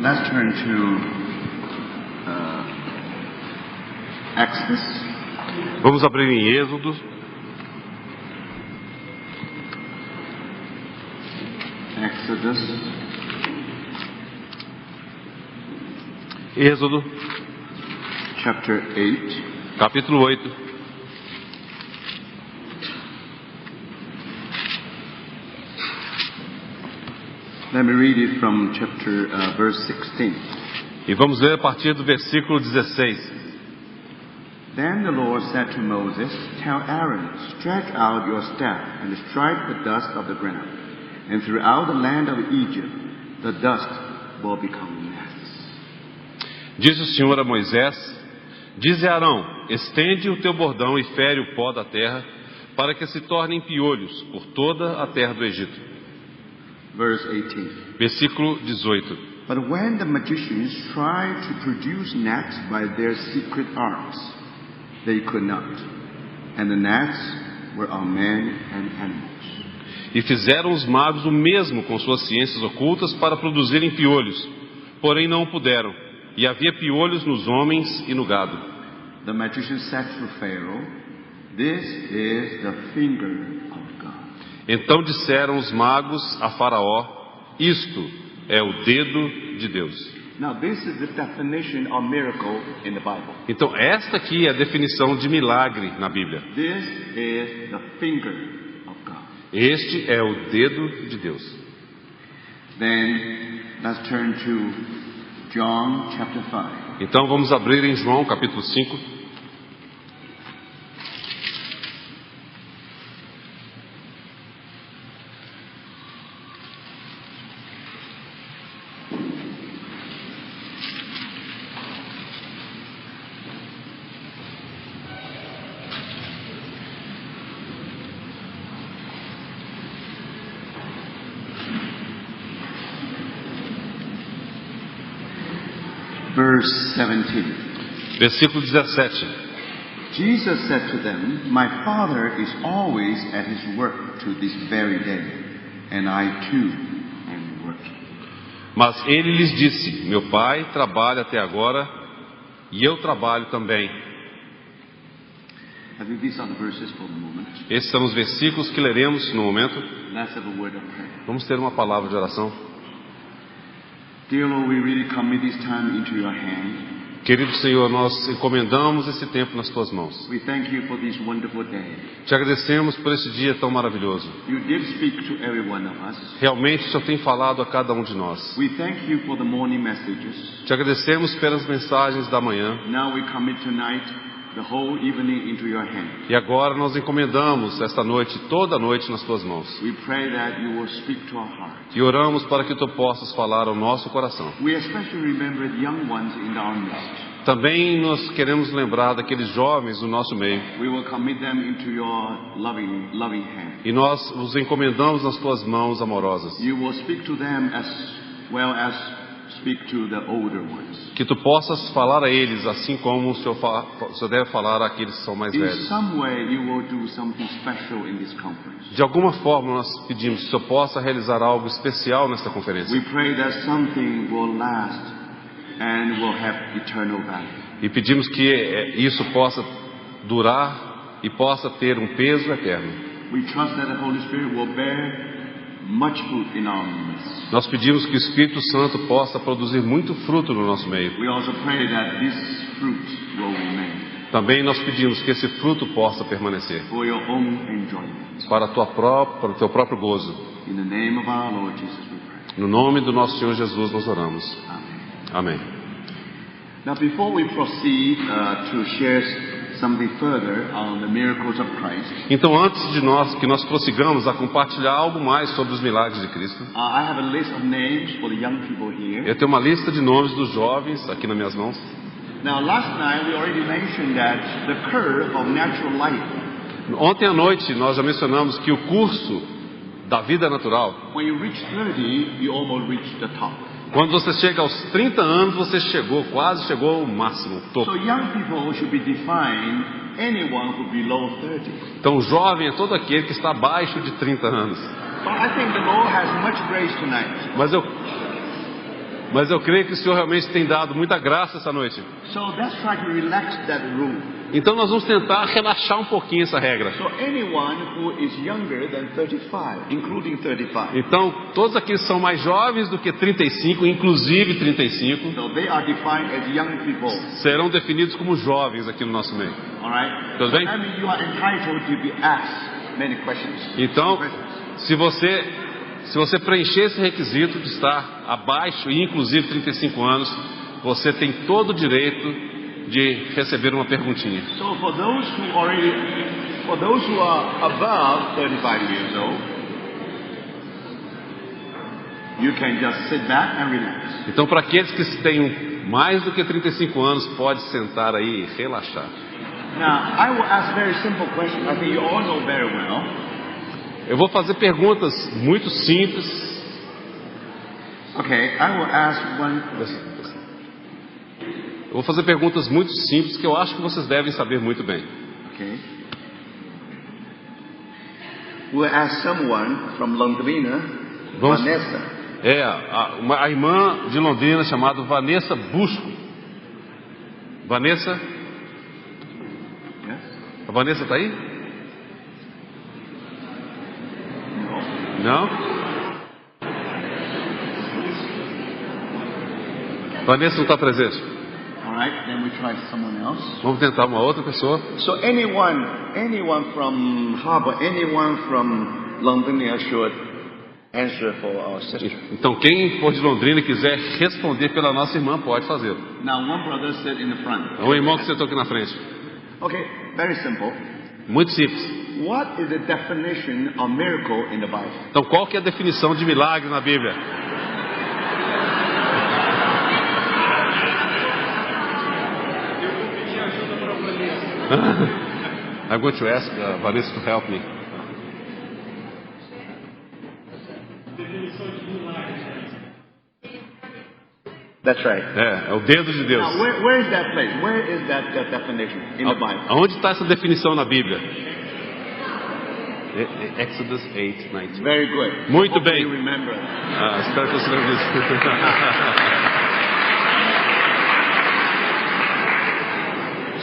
Let's turn to Exodus. Vamos abrir em Êxodo. Êxodo, chapter 8. Capítulo 8. Let me read it from verse 16. E vamos ler a partir do versículo 16. Then the Lord said to Moses, "Tell Aaron, stretch out your staff and strike the dust of the ground, and throughout the land of Egypt the dust will become gnats." Disse o Senhor a Moisés: Dize a Arão, estende o teu bordão e fere o pó da terra, para que se tornem piolhos por toda a terra do Egito. Verse 18. Versículo 18. But when the magicians tried to produce gnats by their secret arts, they could not, and the gnats were on men and animals. E fizeram os magos o mesmo com suas ciências ocultas para produzirem piolhos, porém não puderam, e havia piolhos nos homens e no gado. The magician said to Pharaoh, "This is the finger of God." Então disseram os magos a Faraó: Isto é o dedo de Deus. Now this is the definition of miracle in the Bible. Então esta aqui é a definição de milagre na Bíblia. This is the finger of God. Este é o dedo de Deus. Then let's turn to John chapter 5. Então vamos abrir em João capítulo 5. Verse 17. Versículo 17. Jesus said to them, "My Father is always at his work to this very day, and I too am working." Mas ele lhes disse: Meu Pai trabalha até agora, e eu trabalho também. I think these are the verses for the moment. Esses são os versículos que leremos no momento. Let's have a word of prayer. Vamos ter uma palavra de oração. Dear Lord, we really commit this time into your hand. Querido Senhor, nós encomendamos esse tempo nas tuas mãos. We thank you for this wonderful day. Te agradecemos por esse dia tão maravilhoso. You did speak to every one of us. Realmente o Senhor tem falado a cada um de nós. We thank you for the morning messages. Te agradecemos pelas mensagens da manhã. Now we commit tonight the whole evening into your hand. E agora nós encomendamos esta noite, toda a noite nas tuas mãos. We pray that you will speak to our heart. E oramos para que tu possas falar ao nosso coração. We especially remember the young ones in our midst. Também nós queremos lembrar daqueles jovens do nosso meio. We will commit them into your loving hand. E nós os encomendamos nas tuas mãos amorosas. You will speak to them as well as speak to the older ones. Que tu possas falar a eles assim como o Senhor deve falar àqueles que são mais In velhos. some way you will do something special in this conference. De alguma forma nós pedimos que o Senhor possa realizar algo especial nesta conferência. We pray that something will last and will have eternal value. E pedimos que isso possa durar e possa ter um peso eterno. We trust that the Holy Spirit will bear much fruit in our midst. Nós pedimos que o Espírito Santo possa produzir muito fruto no nosso meio. We also pray that this fruit will remain Também nós pedimos que esse fruto possa permanecer for your own enjoyment. para o teu próprio gozo. In the name of our Lord Jesus we pray. No nome do nosso Senhor Jesus nós oramos. Amen. Amém. Now before we proceed to share something further on the miracles of Christ, Então antes de que nós prossigamos a compartilhar algo mais sobre os milagres de Cristo, I have a list of names for the young people here. eu tenho uma lista de nomes dos jovens aqui nas minhas mãos. Now last night we already mentioned that the curve of natural life, Ontem à noite nós já mencionamos que o curso da vida natural, when you reach 30, you almost reach the top. quando você chega aos 30 anos, você quase chegou ao máximo, topo. So young people should be defined anyone who below 30. Então jovem é todo aquele que está abaixo de 30 anos. But I think the Lord has much grace tonight. Mas eu Mas eu creio que o Senhor realmente tem dado muita graça essa noite. So let's try to relax that rule. Então nós vamos tentar relaxar um pouquinho essa regra. So anyone who is younger than 35, including 35. Então, todos aqui são mais jovens do que 35, inclusive 35, So they are defined as young people. serão definidos como jovens aqui no nosso meio. All right? Tudo bem? I mean, you are entitled to be asked many questions. Então, se você preencher esse requisito de estar abaixo e inclusive 35 anos, você tem todo o direito de receber uma perguntinha. So for those who are above 35 years old, you can just sit back and relax. Então, para aqueles que tenham mais do que 35 anos, pode sentar aí e relaxar. Now, I will ask very simple questions. I think you all know very well. Eu vou fazer perguntas muito simples. Okay, I will ask one. Eu vou fazer perguntas muito simples que eu acho que vocês devem saber muito bem. Okay. We'll ask someone from Londrina, Vamos- Vanessa. A irmã de Londrina chamada Vanessa Busco. Vanessa? Yes? A Vanessa está aí? No. Não? Vanessa não está presente. All right, then we try someone else. Vamos tentar uma outra pessoa. So anyone from Harbor, anyone from Londrina should answer for our sister. Então, quem for de Londrina e quiser responder pela nossa irmã, pode fazer. Now, one brother sit in the front. É o irmão que sentou aqui na frente. Okay, very simple. Muito simples. What is the definition of miracle in the Bible? Então, qual que é a definição de milagre na Bíblia? I'm going to ask Vanessa to help me. That's right. É o dedo de Deus. Now, where is that place? Where is that definition in the Bible? Aonde está essa definição na Bíblia? Exodus 8:19. Very good. Muito Hopefully bem. you remember. Espero que você lembre disso.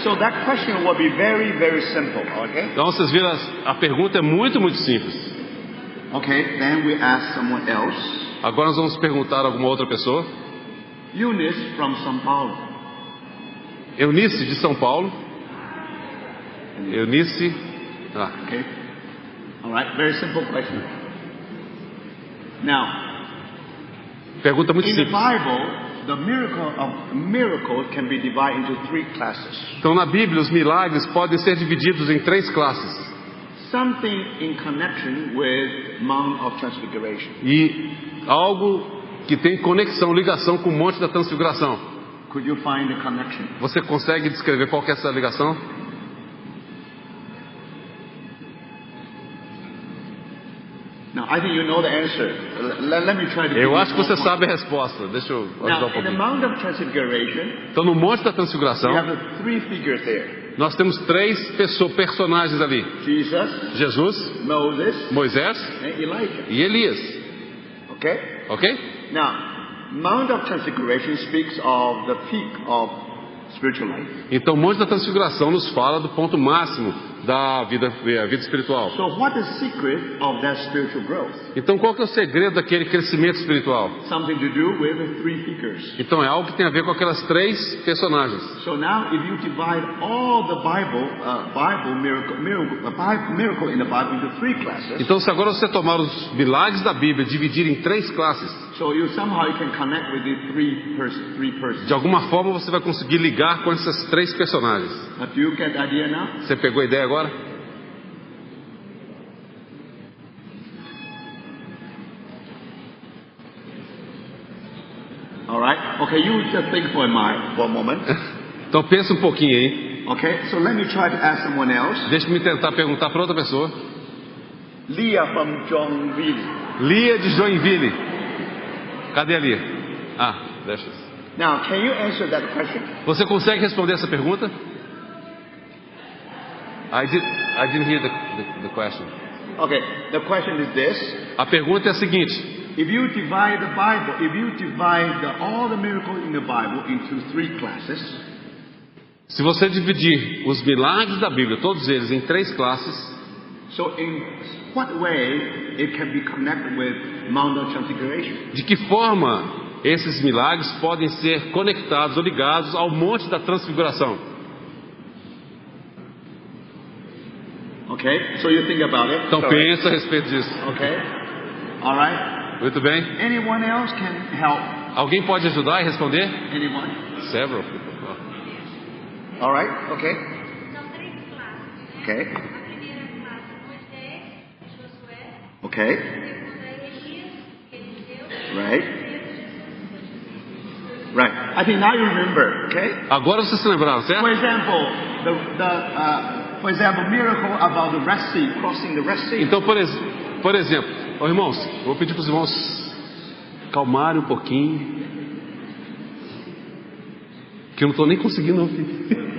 So that question will be very, very simple. Okay. Então vocês viram, a pergunta é muito, muito simples. Okay. Then we ask someone else. Agora nós vamos perguntar a alguma outra pessoa. Eunice from São Paulo. Eunice de São Paulo. Eunice. Okay. All right. Very simple question. Now, Pergunta muito in the simples. Bible, the miracle can be divided into three classes. Então na Bíblia os milagres podem ser divididos em 3 classes. Something in connection with Mount of Transfiguration. E algo que tem conexão, ligação com o Monte da Transfiguração. Could you find the connection? Você consegue descrever qual que é essa ligação? Now, I think you know the answer. Let me try to. Eu acho que você sabe a resposta. Deixa eu ajudar um Now, in the pouquinho. Mount of Transfiguration, Então no Monte da we Transfiguração have the three figures there: nós temos 3 personagens ali: Jesus, Jesus, Moses, Moisés and Elijah. e Elias. Okay. Ok? Now, Mount of Transfiguration speaks of the peak of spiritual life. Então o Monte da Transfiguração nos fala do ponto máximo da vida espiritual. So, what is the secret of that spiritual growth? Então qual que é o segredo daquele crescimento espiritual? Something to do with the three figures. Então é algo que tem a ver com aquelas 3 personagens. So now, if you divide all the miracle in the Bible into three classes, Então se agora você tomar os milagres da Bíblia e dividir em 3 classes, so you somehow you can connect with the three persons. de alguma forma você vai conseguir ligar com essas 3 personagens. Do you get the idea now? Você pegou a ideia agora? All right. Okay, you just think for a moment. Então pensa um pouquinho aí. Okay. So let me try to ask someone else. Deixa-me tentar perguntar para outra pessoa. Leah from Johnville. Lia de Joinville. Cadê a Lia? Deixa. Now, can you answer that question? Você consegue responder essa pergunta? I didn't hear the question. Okay. The question is this: A pergunta é a seguinte: if you divide the Bible, if you divide all the miracles in the Bible into 3 classes, Se você dividir os milagres da Bíblia, todos eles, em 3 classes, so in what way it can be connected with Mount of Transfiguration? de que forma esses milagres podem ser conectados ou ligados ao Monte da Transfiguração? Okay, so you think about it. Então pensa a respeito disso. Okay, all right. Muito bem. Anyone else can help? Alguém pode ajudar e responder? Anyone? Several people. All right. Okay. São 3 classes. Okay. A primeira classe, Moisés, Josué. Okay. A segunda, Elias, Eliseu. Right. Right. I think now you remember. Okay. Agora vocês se lembraram, certo? For example, for example, miracle about the Red Sea, crossing the Red Sea. Então, por exemplo, irmãos, eu vou pedir para os irmãos calmarem um pouquinho, que eu não estou nem conseguindo ouvir.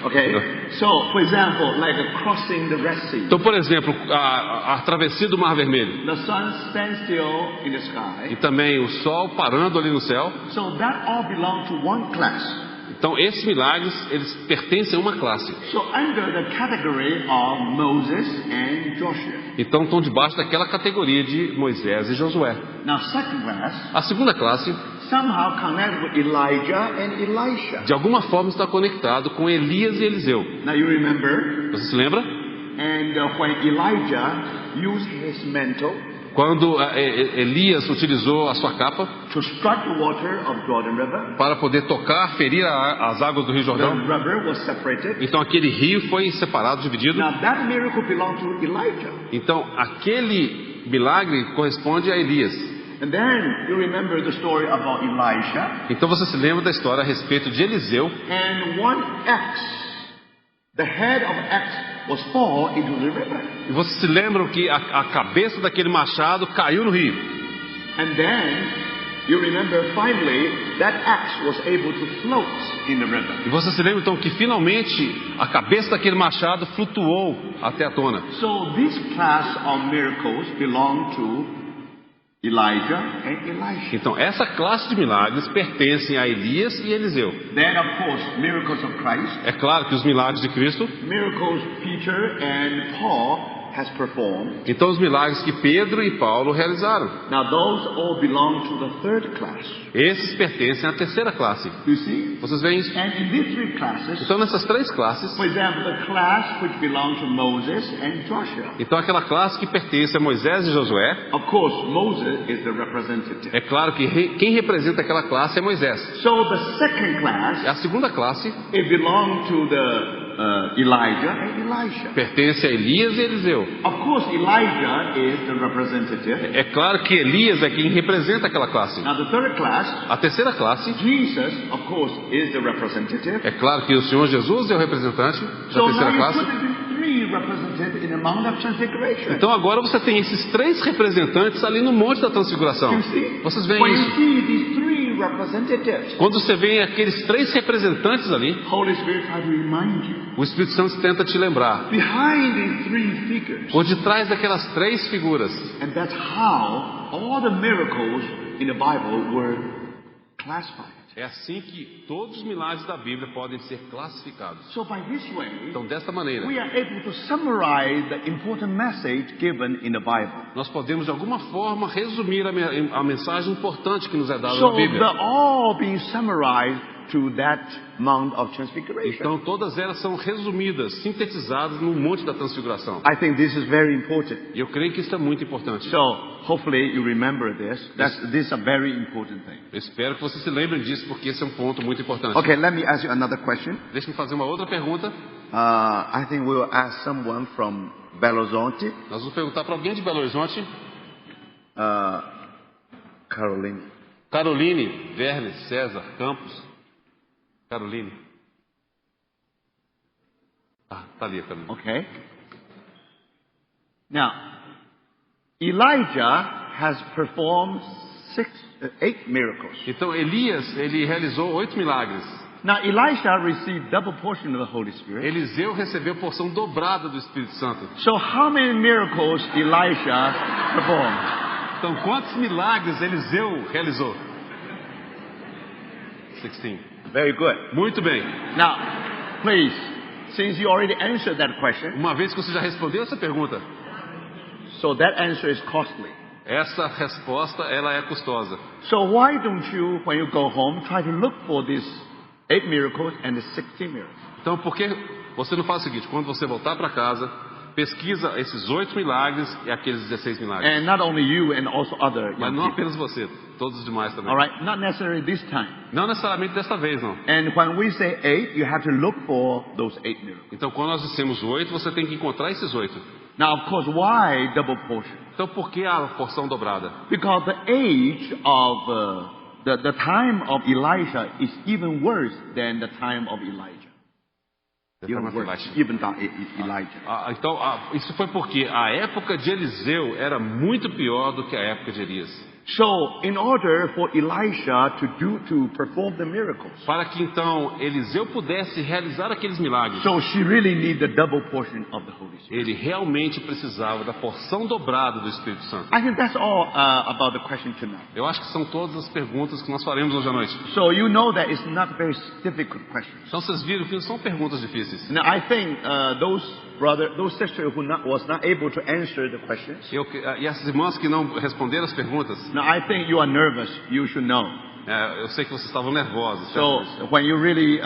Okay. So, for example, like crossing the Red Sea. Então, por exemplo, a travessia do Mar Vermelho. The sun stands still in the sky. E também o sol parando ali no céu. So that all belong to one class. Então, esses milagres, eles pertencem a uma classe. So under the category of Moses and Joshua. Então, estão debaixo daquela categoria de Moisés e Josué. Now, second class, A segunda classe, somehow connected with Elijah and Elisha. de alguma forma, está conectado com Elias e Eliseu. Now you remember, Você se lembra? and when Elijah used his mantle Quando Elias utilizou a sua capa to strike the water of Jordan River, para poder tocar, ferir as águas do Rio the Jordão. river was separated. Então aquele rio foi separado, dividido. Now that miracle belonged to Elijah. Então aquele milagre corresponde a Elias. And then you remember the story about Elisha, Então você se lembra da história a respeito de Eliseu. and one axe, the head of axe was fall into the river. E vocês se lembram que a cabeça daquele machado caiu no rio. And then you remember finally that axe was able to float in the river. E você se lembra então que finalmente a cabeça daquele machado flutuou até a tona. So this class of miracles belong to Elijah and Elisha. Então essa classe de milagres pertencem a Elias e Eliseu. Then of course miracles of Christ, É claro que os milagres de Cristo, miracles Peter and Paul has performed. então os milagres que Pedro e Paulo realizaram, Now those all belong to the third class. esses pertencem à terceira classe. You see? Vocês veem isso? And in these 3 classes, Então nessas 3 classes, for example, the class which belongs to Moses and Joshua. então aquela classe que pertence a Moisés e Josué, Of course, Moses is the representative. é claro que quem representa aquela classe é Moisés. So the second class, A segunda classe it belongs to the Elijah and Elisha. pertence a Elias e Eliseu. Of course, Elijah is the representative. É claro que Elias é quem representa aquela classe. Now the third class, A terceira classe, Jesus, of course, is the representative. é claro que o Senhor Jesus é o representante da So now terceira you classe. put it in 3 representatives in the Mount of Transfiguration. Então agora você tem esses 3 representantes ali no Monte da Transfiguração. You see? Vocês veem When you isso? see these 3 representatives, Quando você vê aqueles 3 representantes ali, Holy Spirit try to remind you. o Espírito Santo tenta te lembrar. Behind these 3 figures, Por detrás daquelas 3 figuras. and that's how all the miracles in the Bible were classified. É assim que todos os milagres da Bíblia podem ser classificados. So by this way, Então desta maneira, we are able to summarize the important message given in the Bible. nós podemos de alguma forma resumir a mensagem importante que nos é dada So na Bíblia. they're all being summarized to that Mount of Transfiguration. Então todas elas são resumidas, sintetizadas no Monte da Transfiguração. I think this is very important. E eu creio que isso é muito importante. So hopefully you remember this. This is a very important thing. Eu espero que vocês se lembrem disso, porque esse é um ponto muito importante. Okay, let me ask you another question. Deixe-me fazer uma outra pergunta. I think we will ask someone from Belo Horizonte. Nós vamos perguntar para alguém de Belo Horizonte. Caroline. Caroline, Verne, César, Campos. Caroline. Ah, tá ali a Caroline. Okay. Now, Elijah has performed 8 miracles. Então Elias, ele realizou 8 milagres. Now, Elisha received double portion of the Holy Spirit. Eliseu recebeu porção dobrada do Espírito Santo. So how many miracles Elisha performed? Então, quantos milagres Eliseu realizou? 16. Very good. Muito bem. Now, please, since you already answered that question, Uma vez que você já respondeu essa pergunta, so that answer is costly. essa resposta ela é custosa. So why don't you, when you go home, try to look for these 8 miracles and the 16 miracles? Então, por que você não faz o seguinte? Quando você voltar para casa, pesquisa esses 8 milagres e aqueles 16 milagres. And not only you, and also other Mas young não people. apenas você, todos os demais também. All right, not necessarily this time. Não necessariamente desta vez, não. And when we say 8, you have to look for those 8 miracles. Então, quando nós dissemos 8, você tem que encontrar esses 8. Now, of course, why double portion? Então, por que a porção dobrada? Because the age of the time of Elijah is even worse than the time of Elijah. Even worse, even than Elijah. Então, isso foi porque a época de Eliseu era muito pior do que a época de Elias. So, in order for Elijah to perform the miracles, Para que então Eliseu pudesse realizar aqueles milagres, so she really needs the double portion of the Holy Spirit. ele realmente precisava da porção dobrada do Espírito Santo. I think that's all about the question tonight. Eu acho que são todas as perguntas que nós faremos hoje à noite. So you know that it's not very difficult questions. Então vocês viram que não são perguntas difíceis. Now I think those sisters who was not able to answer the questions. E essas irmãs que não responderam as perguntas, Now I think you are nervous. You should know. eu sei que vocês estavam nervosos. So when you really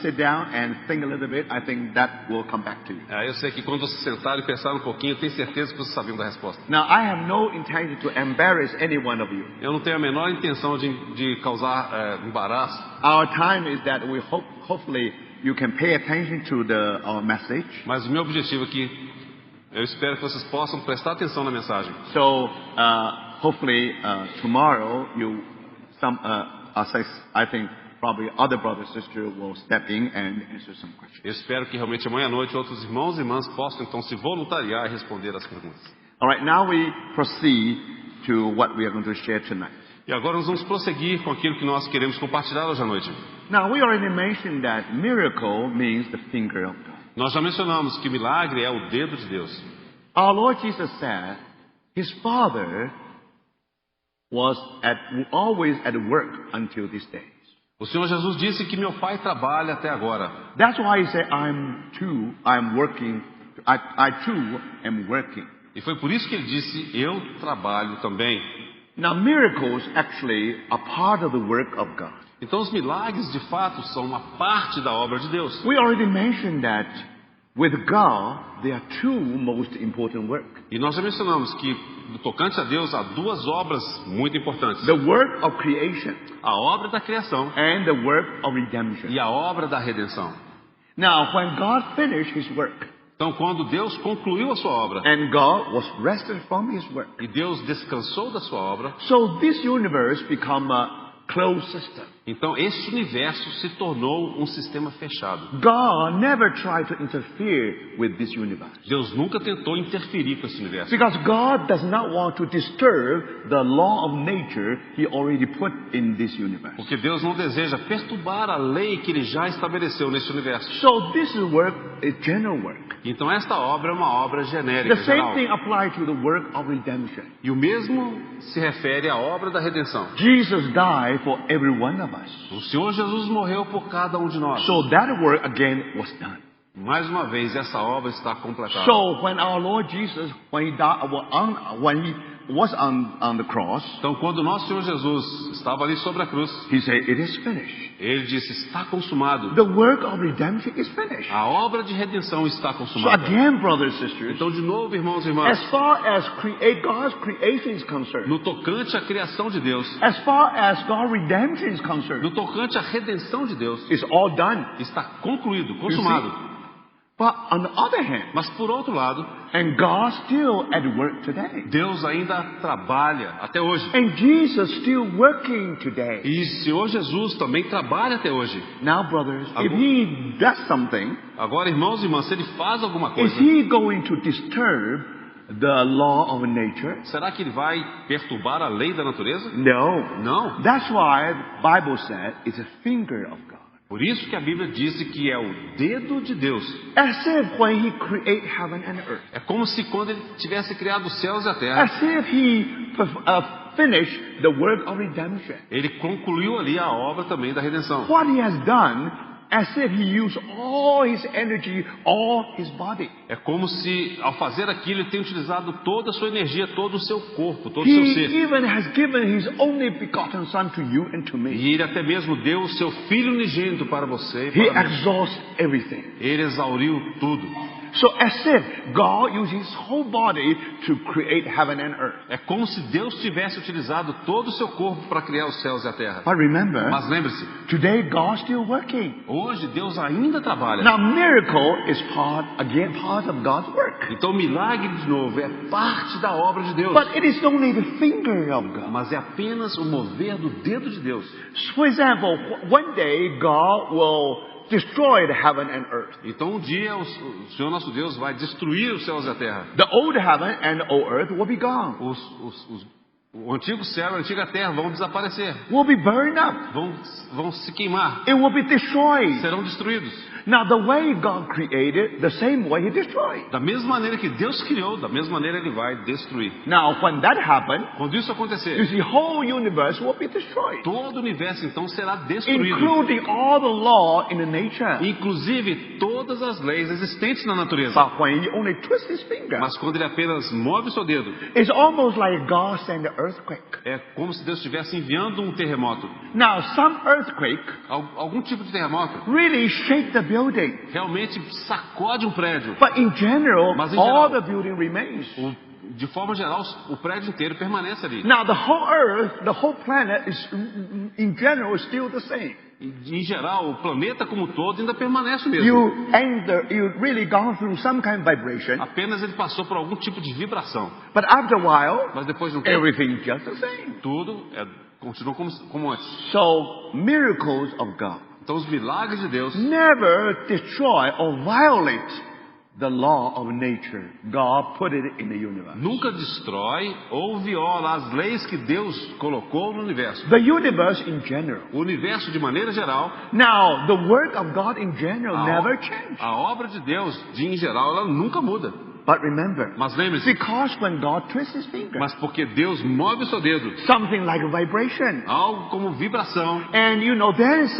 sit down and think a little bit, I think that will come back to you. Eu sei que quando vocês sentaram e pensaram um pouquinho, eu tenho certeza que vocês sabiam da resposta. Now I have no intention to embarrass any one of you. Eu não tenho a menor intenção de causar embaraço. Our time is that we hopefully you can pay attention to our message. Mas o meu objetivo aqui, eu espero que vocês possam prestar atenção na mensagem. So hopefully tomorrow I think probably other brothers and sisters will step in and answer some questions. Eu espero que realmente amanhã à noite outros irmãos e irmãs possam então se voluntariar e responder as perguntas. All right, now we proceed to what we are going to share tonight. E agora nós vamos prosseguir com aquilo que nós queremos compartilhar hoje à noite. Now we already mentioned that miracle means the finger of God. Nós já mencionamos que milagre é o dedo de Deus. Our Lord Jesus said his Father was always at work until these days. O Senhor Jesus disse que meu Pai trabalha até agora. That's why he said, I'm working. I too am working. E foi por isso que ele disse, eu trabalho também. Now miracles actually are part of the work of God. Então os milagres de fato são uma parte da obra de Deus. We already mentioned that with God there are two most important work. E nós já mencionamos que no tocante a Deus há duas obras muito importantes. The work of creation A obra da criação and the work of redemption. e a obra da redenção. Now when God finished his work, Então quando Deus concluiu a sua obra and God was rested from his work, e Deus descansou da sua obra, so this universe become a closed system. então este universo se tornou um sistema fechado. God never tried to interfere with this universe. Deus nunca tentou interferir com esse universo. Because God does not want to disturb the law of nature he already put in this universe. Porque Deus não deseja perturbar a lei que Ele já estabeleceu nesse universo. So this work is general work. Então esta obra é uma obra genérica, The same geral. thing applies to the work of redemption. E o mesmo se refere à obra da redenção. Jesus died for every one of us. O Senhor Jesus morreu por cada um de nós. So that work again was done. Mais uma vez, essa obra está completada. So when our Lord Jesus, when he was on the cross, Então, quando o nosso Senhor Jesus estava ali sobre a cruz, he said, "It is finished." Ele disse, está consumado. The work of redemption is finished. A obra de redenção está So consumada. again, brothers and sisters, Então, de novo, irmãos e irmãs, as far as God's creation is concerned, no tocante à criação de Deus, as far as God's redemption is concerned, no tocante à redenção de Deus, it's all done. está concluído, consumado. But on the other hand, Mas, por outro lado, and God's still at work today. Deus ainda trabalha até hoje. And Jesus still working today. E o Senhor Jesus também trabalha até hoje. Now, brothers, if he does something, Agora, irmãos e irmãs, se Ele faz alguma is coisa, he going to disturb the law of nature? será que Ele vai perturbar a lei da natureza? No. Não. That's why the Bible said it's a finger of God. Por isso que a Bíblia diz que é o dedo de Deus. As if when he created heaven and earth. É como se quando ele tivesse criado os céus e a terra, As if he finished the work of redemption. ele concluiu ali a obra também da redenção. What he has done, as if he used all his energy, all his body. É como se, ao fazer aquilo, ele tem utilizado toda a sua energia, todo o seu corpo, todo o seu He ser. even has given his only begotten Son to you and to me. E ele até mesmo deu o seu Filho unigênito para você e He para mim. exhausts everything. Ele exauriu tudo. So as if God used his whole body to create heaven and earth. É como se Deus tivesse utilizado todo o seu corpo para criar os céus e a terra. But remember, Mas lembre-se, today God's still working. hoje Deus ainda trabalha. Now miracle is part of God's work. Então o milagre, de novo, é parte da obra de Deus. But it is only the finger of God. Mas é apenas o mover do dedo de Deus. For example, one day God will destroy the heaven and earth. Então um dia o Senhor nosso Deus vai destruir os céus e a terra. The old heaven and the old earth will be gone. O antigo céu e a antiga terra vão desaparecer. Will be burned up. Vão se queimar. It will be destroyed. Serão destruídos. Now the way God created, the same way he destroyed. Da mesma maneira que Deus criou, da mesma maneira ele vai destruir. Now when that happened, Quando isso you acontecer, see whole universe will be destroyed. todo o universo então será destruído. Including all the law in the nature. Inclusive todas as leis existentes na natureza. But when he only twists his finger, Mas quando ele apenas move o seu dedo, it's almost like God sent an earthquake. é como se Deus estivesse enviando um terremoto. Now some earthquake Algum tipo de terremoto really shake the building. realmente sacode um prédio. But in general, Mas em all geral, the building remains. De forma geral, o prédio inteiro permanece ali. Now the whole earth, the whole planet is, in general, still the same. Em geral, o planeta como um todo ainda permanece o mesmo. You really gone through some kind of vibration. Apenas ele passou por algum tipo de vibração. But after a while, Mas depois de um tempo, everything just the same. tudo continua como antes. So miracles of God Então os milagres de Deus never destroy or violate the law of nature. God put it in the universe. nunca destrói ou viola as leis que Deus colocou no universo. The universe in general. O universo de maneira geral, Now, the work of God in general never changes. a obra de Deus, em geral, ela nunca muda. But remember, Mas lembre-se, because when God twists his finger, mas porque Deus move o seu dedo, something like a vibration, algo como vibração, and there is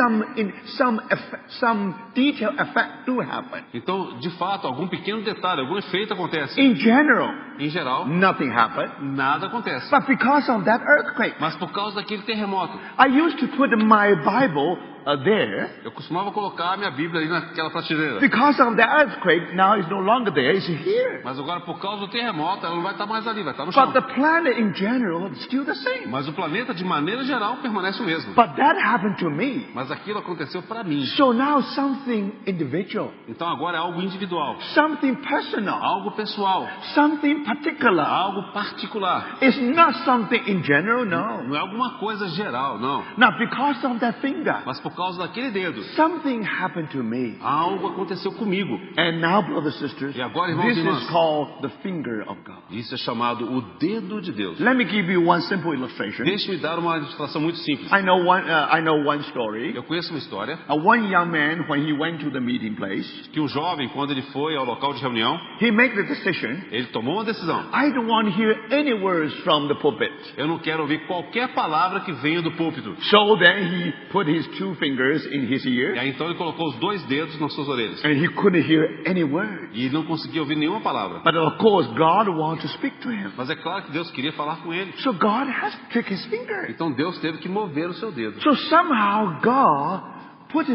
some detail effect do happen. então, de fato, algum pequeno detalhe, algum efeito acontece. In general, Em geral, nothing happened. nada acontece. But because of that earthquake, Mas por causa daquele terremoto, I used to put my Bible there. eu costumava colocar a minha Bíblia ali naquela prateleira. Because of the earthquake, now it's no longer there, it's here. Mas agora, por causa do terremoto, ela não vai estar mais ali, vai estar no chão. But the planet in general is still the same. Mas o planeta, de maneira geral, permanece o mesmo. But that happened to me. Mas aquilo aconteceu para mim. So now something individual, Então agora é algo individual, something personal, algo pessoal, something particular. algo particular. It's not something in general, no. Não é alguma coisa geral, não. Now because of that finger, Mas por causa daquele dedo, something happened to me. algo aconteceu comigo. And now, brothers and sisters, E agora, irmãos this e irmãs, is called the finger of God. Isso é chamado o dedo de Deus. Let me give you one simple illustration. Deixe-me dar uma ilustração muito simples. I know one story. Eu conheço uma história One young man, when he went to the meeting place, que um jovem, quando ele foi ao local de reunião, he made the decision, ele tomou uma decisão. I don't want to hear any words from the pulpit. Eu não quero ouvir qualquer palavra que venha do púlpito. So then he put his two fingers in his E ear, aí então ele colocou os dois dedos nas suas orelhas. and he couldn't hear any word. E não conseguia ouvir nenhuma palavra. But of course, God wanted to speak to him. Mas é claro que Deus queria falar com ele. So God has to trick his finger. Então Deus teve que mover o seu dedo. So somehow God put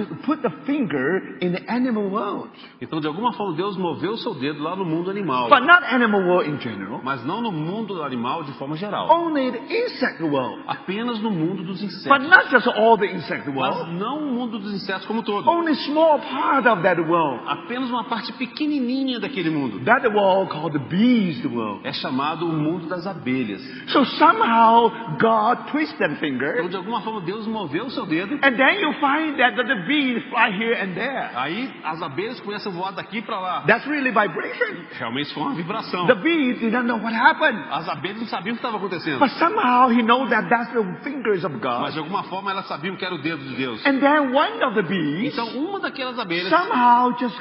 the finger in the animal world. Então de alguma forma Deus moveu o seu dedo lá no mundo animal. But not animal world in general. Mas não no mundo animal de forma geral. Only the insect world. Apenas no mundo dos But insetos. not just all the insect Mas world. não o mundo dos insetos como um todo. Only small part of that world. Apenas uma parte pequenininha daquele mundo. That world called the bees world. É chamado o mundo das abelhas. So somehow God twisted that finger. Então de alguma forma Deus moveu o seu dedo. And then you find that then the bees fly here and there. Aí as abelhas começam a voar daqui para lá. That's really vibration. Realmente foi uma vibração. The bees didn't know what happened. As abelhas não sabiam o que estava acontecendo. But somehow he knows that that's the fingers of God. Mas de alguma forma elas sabiam que era o dedo de Deus. And then one of the bees, Então uma daquelas abelhas, somehow just,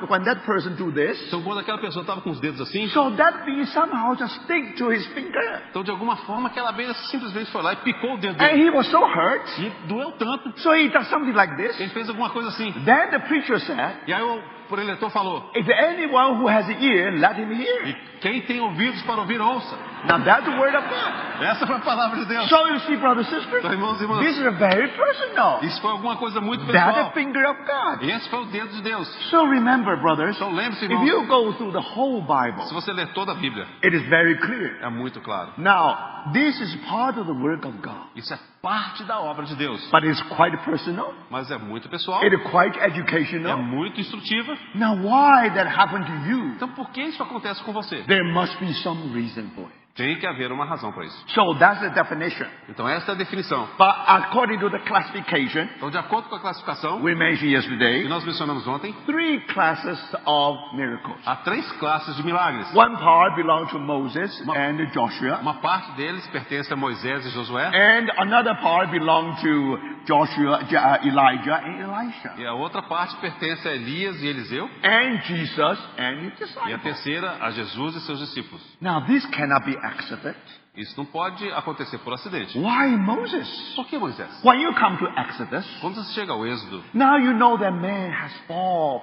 when that person do this, então quando aquela pessoa estava com os dedos assim, so that bee somehow just stick to his finger. então de alguma forma aquela abelha simplesmente foi lá e picou o dedo And dele. he was so hurt. E doeu tanto. So he does something like this. Ele fez alguma coisa assim. Then the preacher said, E aí o preletor falou: if anyone who has an ear, let him hear. e quem tem ouvidos para ouvir, ouça. Now that's the word of God. Essa foi a palavra de Deus. So you see, brothers and sisters, Então, irmãos e irmãs, this is very personal. isso foi alguma coisa muito That's the pessoal. finger of God. Esse foi o dedo de Deus. So remember, brothers, Então lembre-se, if irmãos, you go through the whole Bible, se você ler toda a Bíblia, it is very clear. é muito claro. Now, this is part of the work of God, Isso é parte da obra de Deus. but it's quite personal. Mas é muito pessoal, It is quite é educational. muito instrutiva. Now, why that happened to you? Então por que isso acontece com você? There must be some reason for it. Tem que haver uma razão para isso. So that's the definition. Então essa é a definição. But according to the classification Então de acordo com a classificação we mentioned que yesterday, nós mencionamos ontem, 3 classes of miracles. há 3 classes de milagres. One part belongs to Moses and Joshua, Uma parte deles pertence a Moisés e Josué, and another part belongs to Joshua, Elijah, and Elisha, e a outra parte pertence a Elias e Eliseu, and Jesus and his e a disciples. terceira a Jesus e seus discípulos. Now this cannot be accident. Isso não pode acontecer por acidente. Why Moses? Por que Moisés? When you come to Exodus, Quando você chega ao Êxodo, now you know that man has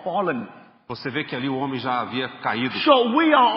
fallen. você vê que ali o homem já havia caído. So we are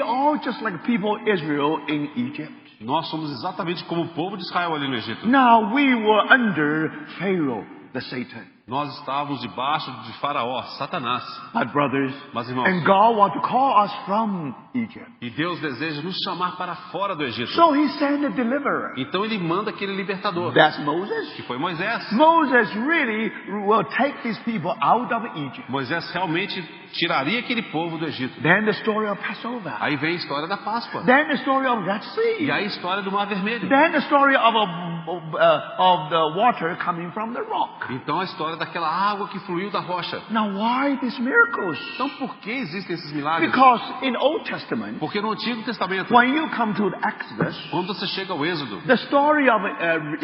all just like people Israel in Egypt. Nós somos exatamente como o povo de Israel ali no Egito. Now we were under Pharaoh, the Satan. Nós estávamos debaixo de Faraó, Satanás. But brothers, Mas irmãos, and God wants to call us from Egypt. e Deus deseja nos chamar para fora do Egito. So he sent a deliverer. Então ele manda aquele libertador, That's Moses. que foi Moisés. Moses really will take these people out of Egypt. Moisés realmente tiraria aquele povo do Egito. Then the story of Passover. Aí vem a história da Páscoa. Then the story of Red Sea. E aí a história do Mar Vermelho. Then the story of the water coming from the rock. Então a história daquela água que fluiu da rocha. Now why these miracles? Então por que existem esses milagres? Because in Old Testament, Porque no Antigo Testamento, when you come to Exodus, quando você chega ao Êxodo, the story of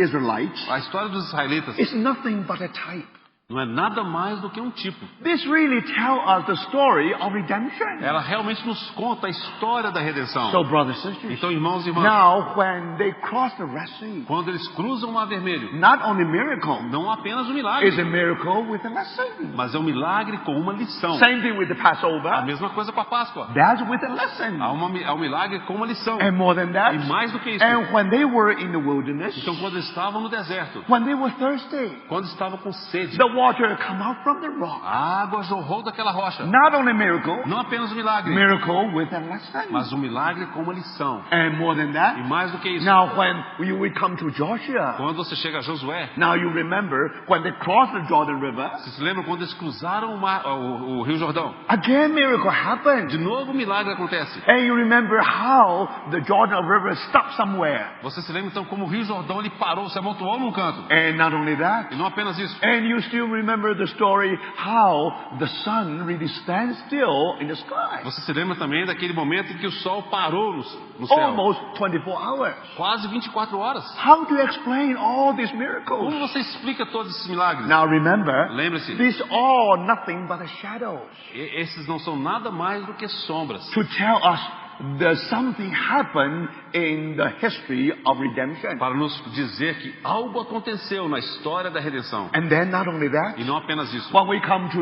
Israelites a história dos israelitas is nothing but a type. não é nada mais do que um tipo. This really tells us the story of redemption. Ela realmente nos conta a história da redenção. So, brothers and sisters, Então, irmãos e irmãs, now when they cross the Red Sea, quando eles cruzam o Mar Vermelho, not only miracle, não apenas um it's milagre, a miracle with a lesson. mas é um milagre com uma lição. Same thing with the A Passover. mesma coisa com a Páscoa. That's with a lesson. Há um milagre com uma lição. And more than that, E mais do que isso. and when they were in the wilderness, Então, quando eles estavam no deserto, when they were thirsty, quando estavam com sede, the water come out from the rock. a água jorrou daquela rocha. Not only miracle, Não apenas um milagre, miracle with a lesson. mas um milagre com uma lição. And more than that, E mais do que isso, now when we come to Joshua, quando você chega a Josué, now you remember when they crossed the Jordan River, vocês se lembram quando eles cruzaram o Rio Jordão? again miracle happened. De novo o milagre acontece. And you remember how the Jordan River stopped somewhere. Você se lembra então como o Rio Jordão ele parou, se amontoou num canto. And not only that, E não apenas isso. and you still remember the story how the sun really stands still in the sky. Você se lembra também daquele momento em que o sol parou no céu. Almost 24 hours. Quase 24 horas. How do you explain all these Como miracles? você explica todos esses milagres? Now remember, Lembre-se, these all nothing but the shadows esses não são nada mais do que sombras. to tell us that something happened in the history of redemption. Para nos dizer que algo aconteceu na história da redenção. And then not only that, E não apenas isso. when we come to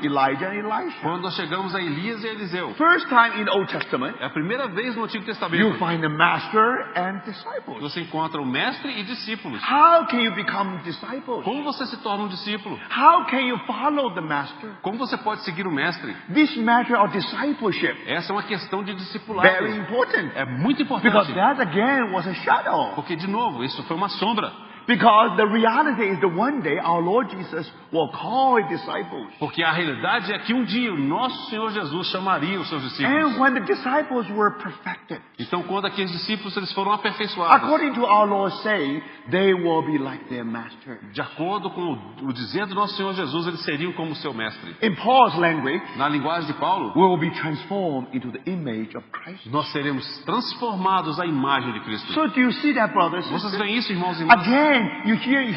Elijah and Elisha, Quando nós chegamos a Elias e Eliseu, first time in Old Testament, é a primeira vez no Antigo you Testamento find a master and que disciples. você encontra o mestre e discípulos. How can you become disciples? Como você se torna um discípulo? How can you follow the master? Como você pode seguir o mestre? This matter of discipleship, Essa é uma questão de discipulado. very important. É muito Because importante. that again was a shadow. Porque, de novo, isso foi uma sombra. Because the reality is that one day our Lord Jesus will call disciples. Porque a realidade é que um dia o nosso Senhor Jesus chamaria os seus discípulos. And when the disciples were perfected, Então, quando aqueles discípulos eles foram aperfeiçoados, according to our Lord saying, they will be like their master. de acordo com o dizer do nosso Senhor Jesus, eles seriam como seu mestre. In Paul's language, Na linguagem de Paulo, we will be transformed into the image of Christ. nós seremos transformados à imagem de Cristo. So do you see that, brothers and Vocês sisters? veem isso, irmãos e irmãs?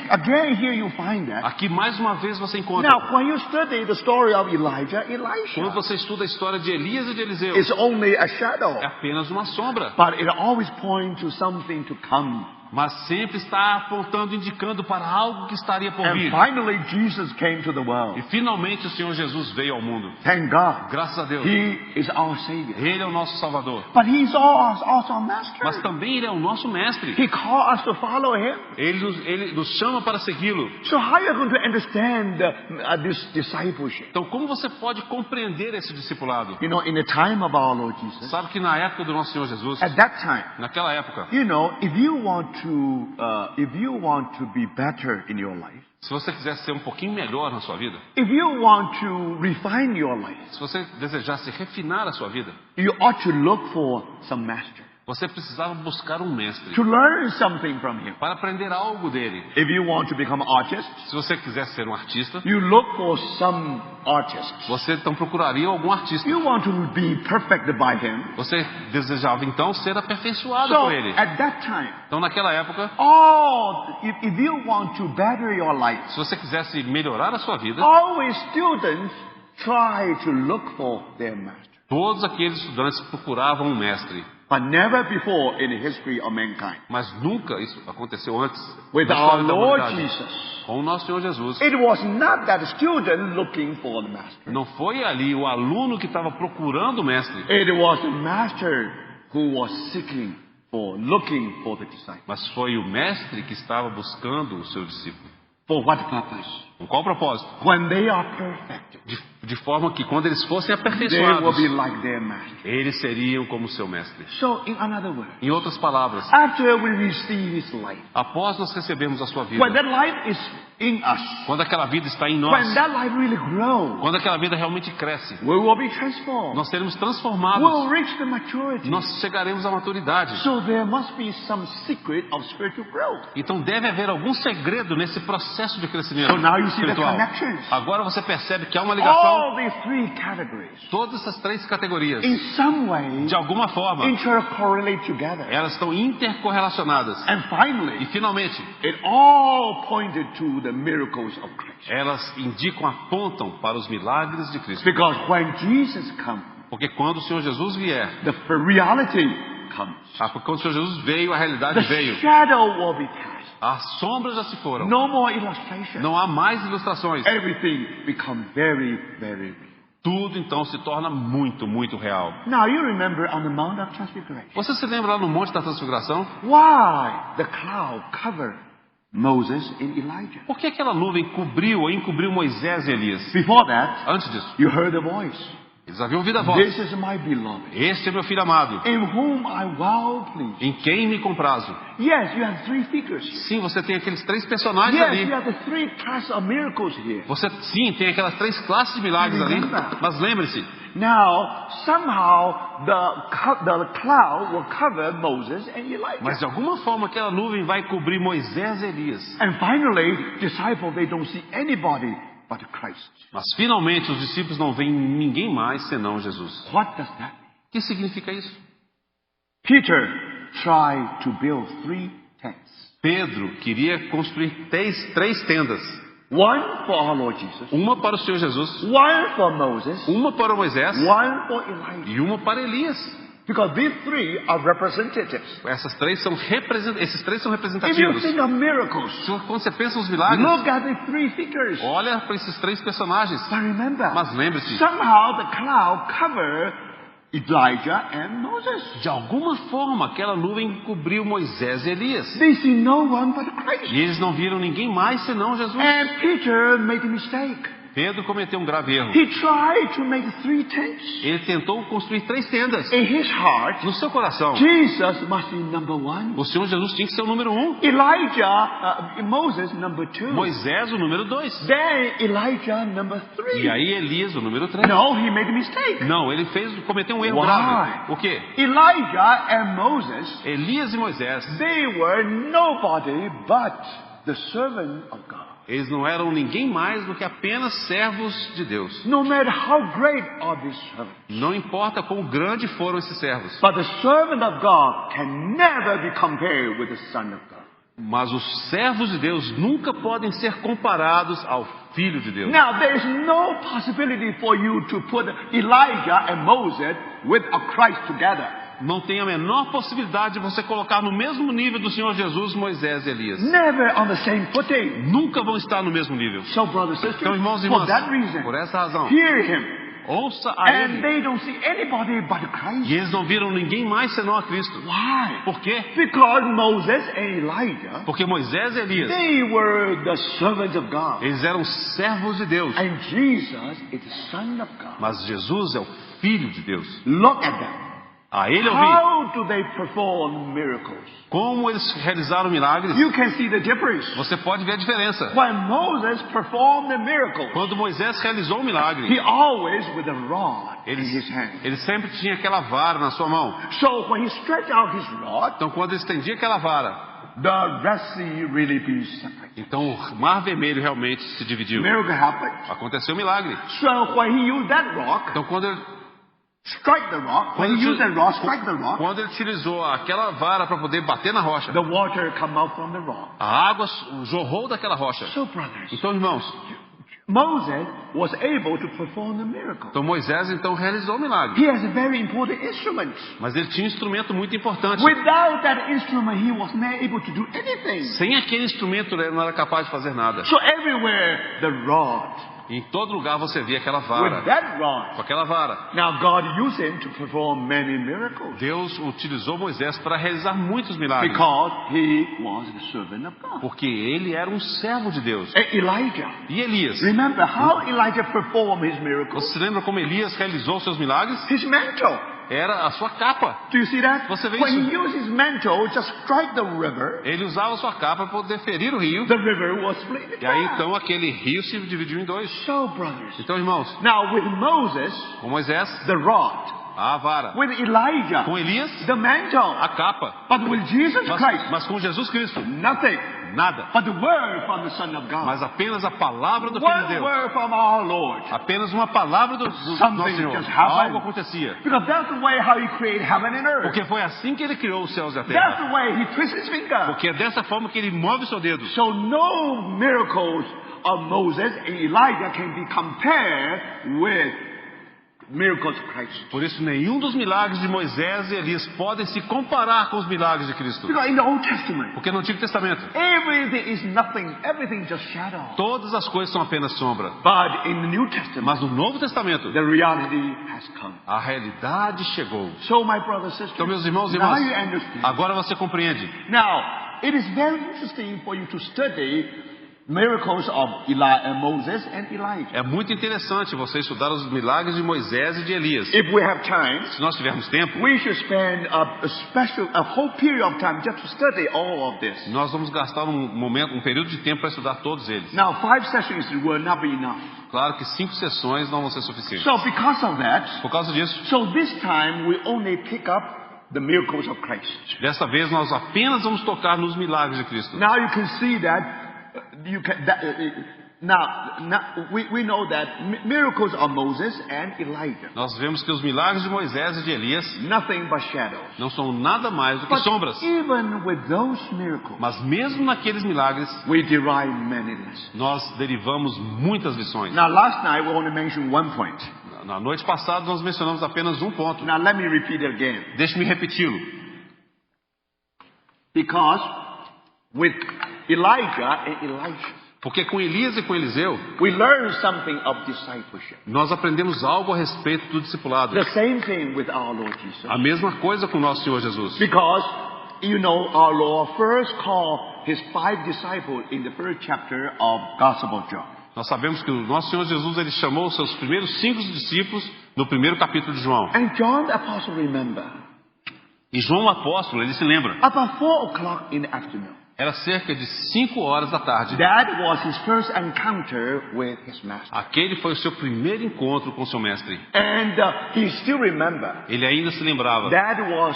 Again here you find that. Aqui mais uma vez você encontra. Now, when you study the story of Elijah, Quando você estuda a história de Elias e de Eliseu, is only a shadow, é apenas uma sombra, but it always points to something to come. mas sempre está apontando, indicando para algo que estaria por And vir. finally, Jesus came to the world. E finalmente o Senhor Jesus veio ao mundo. Thank God. Graças a Deus. He is our Savior. Ele é o nosso Salvador. But He's also our Master. Mas também Ele é o nosso mestre. He called us to follow Him. Ele nos chama para segui-lo. So how are you going to understand this discipleship? Então, como você pode compreender esse discipulado? You know, in the time of our Lord Jesus, Sabe que na época do nosso Senhor Jesus, at that time, naquela época, you know, if you want to be better in your life, se você quiser ser um pouquinho melhor na sua vida, if you want to refine your life, se você desejasse refinar a sua vida, you ought to look for some master, você precisava buscar um mestre to learn something from him. para aprender algo dele. If you want to become an artist, Se você quiser ser um artista, you look for some artist. você então procuraria algum artista. You want to be perfected by him. Você desejava então ser aperfeiçoado So por ele. at that time, Então naquela época, if you want to better your life, se você quisesse melhorar a sua vida, always students try to look for their master. todos aqueles estudantes procuravam um mestre. But never before in the history of mankind. Mas nunca isso aconteceu antes. With na our história da Lord humanidade. Jesus, Com o nosso Senhor Jesus. it was not that student looking for the master. Não foi ali o aluno que estava procurando o mestre, It was the master who was looking for the disciple. mas foi o mestre que estava buscando o seu discípulo. For what purpose? Com qual propósito? When they are perfected, De forma que quando eles fossem they will aperfeiçoados, be like their master. eles seriam como seu mestre. So, in another word, Em outras palavras, after we receive His life, após nós recebemos a sua when vida, that life is in us, quando aquela vida está em when nós, that life really grows, quando aquela vida realmente cresce, we will be transformed. nós seremos We'll transformados, reach the maturity. nós chegaremos à maturidade. So there must be some secret of spiritual growth. Então deve haver algum segredo nesse processo de crescimento So now you see the espiritual. connections. Agora você percebe que há uma ligação. All these three categories, Todas essas três categorias, in some way, de alguma forma, intercorrelate together. elas estão intercorrelacionadas. And E finally, finalmente, it all pointed to the miracles of Christ. elas indicam, apontam para os milagres de Cristo. Because when Jesus comes, Porque quando o Senhor Jesus vier, the reality comes. porque quando o Senhor Jesus veio, a realidade The veio. shadow will be cast. As sombras já se foram. No more illustration. Não há mais ilustrações. Everything becomes very, very real. Tudo então se torna muito, muito real. Now you remember on the Mount of Transfiguration, Você se lembra lá no Monte da Transfiguração? why the cloud covered Moses and Elijah? Por que aquela nuvem cobriu ou encobriu Moisés e Elias? Before that, Antes disso, you heard a voice. eles haviam ouvido a voz. This is my beloved, Este é meu filho amado, in whom I well please. em quem me comprazo. Yes, you have three figures. Sim, você tem aqueles três personagens Yes, ali. you have the three classes of miracles here. Você, sim, tem aquelas três classes de milagres ali. Mas lembre-se, Now, somehow the cloud will cover Moses and Elijah. mas de alguma forma aquela nuvem vai cobrir Moisés e Elias. And finally, disciples, they don't see anybody but Christ. Mas finalmente os discípulos não veem ninguém mais senão Jesus. What does that mean? O que significa isso? Peter tried to build three tents. Pedro queria construir três tendas. One for our Lord Jesus. Uma para o Senhor Jesus, One for Moses. uma para Moisés One for Elijah. e uma para Elias. Because these three are representatives. Esses três são If you representativos. think of miracles, Quando você pensa nos milagres, look at the three figures. olha para esses três personagens. But remember, Mas lembre-se, somehow the cloud covered Elijah and Moses. de alguma forma aquela nuvem cobriu Moisés e Elias. They see no one but Christ. E eles não viram ninguém mais senão Jesus. And Peter made a mistake. Pedro cometeu um grave erro. He tried to make 3 tents. Ele tentou construir 3 tendas. In his heart, No seu coração, Jesus must be number 1. o Senhor Jesus tinha que ser o número 1. Moses number 2. Moisés, o número 2. Then Elijah number 3. E aí Elias, o número 3. No, he made a mistake. Não, ele cometeu um erro Why? grave. O quê? Elijah and Moses, Elias e Moisés, they were nobody but the servant of God. eles não eram ninguém mais do que apenas servos de Deus. No matter how great are these servants, Não importa quão grandes foram esses servos. but the servant of God can never be compared with the Son of God. Mas os servos de Deus nunca podem ser comparados ao Filho de Deus. Now, there is no possibility for you to put Elijah and Moses with a Christ together. Não tem a menor possibilidade de você colocar no mesmo nível do Senhor Jesus, Moisés e Elias. Never on the same footing. Nunca vão estar no mesmo nível. So, brothers and sisters, Então, irmãos e for irmãs, that reason, por essa razão, hear him. ouça a And Ele. they don't see anybody but Christ. E eles não viram ninguém mais senão a Cristo. Why? Por quê? Because Moses and Elijah, Porque Moisés e Elias, they were the servants of God. eles eram servos de Deus. And Jesus is the Son of God. Mas Jesus é o Filho de Deus. Look at them. A Ele eu vi. How do they perform miracles? Como eles realizaram milagres, You can see the difference. você pode ver a diferença. When Moses performed the miracle, Quando Moisés realizou o milagre, he always with a rod in his hand. ele sempre tinha aquela vara na sua mão. So when he stretched out his rod, Então quando ele estendia aquela vara, the Red Sea really be separate. então o Mar Vermelho realmente se dividiu. Miracle happened. Aconteceu o milagre. So when he used that rock, Então quando ele strike the rock. When he used that rock, strike the rock. Quando ele utilizou aquela vara para poder bater na rocha, The water come out from the rock. a água jorrou daquela rocha. So brothers, Então, irmãos, Moses was able to perform the miracle. então Moisés então realizou o milagre. He has a very important instrument. Mas ele tinha um instrumento muito importante. Without that instrument, he was not able to do anything. Sem aquele instrumento ele não era capaz de fazer nada. So everywhere, the rod. Em todo lugar você via aquela With vara. that rod, Com aquela vara. now God used him to perform many miracles. Deus utilizou Moisés para realizar muitos milagres. Because he was the servant of God. Porque ele era um servo de Deus. And Elijah. E Elias? Remember how Elijah performed his miracles? Você se lembra como Elias realizou seus milagres? His mantle. Era a sua capa. Do you see that? Você vê When isso? he used his mantle, just strike the river. Ele usava a sua capa para poder ferir o rio. The river was split in E aí half. então aquele rio se dividiu em 2. So, brothers. Então, irmãos, Now with Moses, com Moisés, the rod. a vara. With Elijah, Com Elias, the mantle. a capa. But with Jesus Christ, Mas com Jesus Cristo, nothing. nada. But the word from the Son of God. Mas apenas a palavra do Filho de One Deus. word from our Lord. Apenas uma palavra do nosso Something Senhor. just happened. Algo acontecia. Because that's the way how he created heaven and earth. Porque foi assim que ele criou os céus e a That's terra. the way he twists his finger. Porque é dessa forma que ele move o seu dedo. So no miracles of Moses and Elijah can be compared with miracles of Christ. Por isso, nenhum dos milagres de Moisés e Elias podem se comparar com os milagres de Cristo. Because in the Old Testament, Porque no Antigo Testamento, everything is nothing. Everything is just shadow. todas as coisas são apenas sombra. But in the New Testament, Mas no Novo Testamento, the reality has come. a realidade chegou. So my brothers and sisters, Então, meus irmãos e now irmãs, you understand. agora você compreende. Now, it is very interesting for you to study miracles of Moses and Elijah. É muito interessante você estudar os milagres de Moisés e de Elias. If we have time, Se nós tivermos tempo, we should spend a whole period of time just to study all of this. nós vamos gastar um período de tempo para estudar todos eles. Now, 5 sessions will not be enough. Claro que 5 sessões não vão ser suficientes. So because of that, Por causa disso, so this time we only pick up the miracles of Christ. desta vez nós apenas vamos tocar nos milagres de Cristo. Now you can see that we know that miracles of Moses and Elijah, Nós vemos que os milagres de Moisés e de Elias nothing but shadows. não são nada mais do que But sombras. even with those miracles, Mas mesmo naqueles milagres, we derive many lessons. nós derivamos muitas lições. Now last night we only mentioned one point. Na noite passada nós mencionamos apenas um ponto. Now let me repeat it again. Deixe-me repeti-lo. Because with Elijah and Elisha, Porque com Elias e com Eliseu, we learn something of discipleship. nós aprendemos algo a respeito do discipulado. The same thing with our Lord Jesus. A mesma coisa com o nosso Senhor Jesus. Because, you know, our Lord first called his 5 disciples in the first chapter of Gospel of John. Nós sabemos que o nosso Senhor Jesus, ele chamou os seus primeiros 5 discípulos no primeiro capítulo de João. And John the Apostle remember, E João o apóstolo, ele se lembra. about 4:00 in the afternoon, Era cerca de 5 horas da tarde. that was his first encounter with his master. Aquele foi o seu primeiro encontro com seu mestre. And he still remember, Ele ainda se lembrava. that was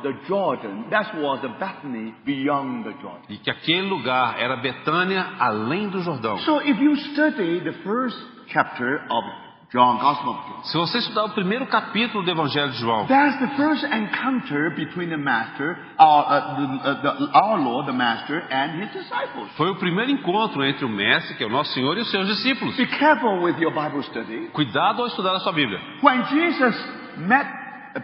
the Jordan, that was the Bethany beyond the Jordan. E que aquele lugar era Betânia, além do Jordão. So if you study the first chapter of John, Gospel of John, Se você estudar o primeiro capítulo do Evangelho de João, that's the first encounter between the Master, our Lord, the Master, and his disciples. foi o primeiro encontro entre o mestre, que é o nosso Senhor, e os seus discípulos. Be careful with your Bible study. Cuidado ao estudar a sua Bíblia. When Jesus met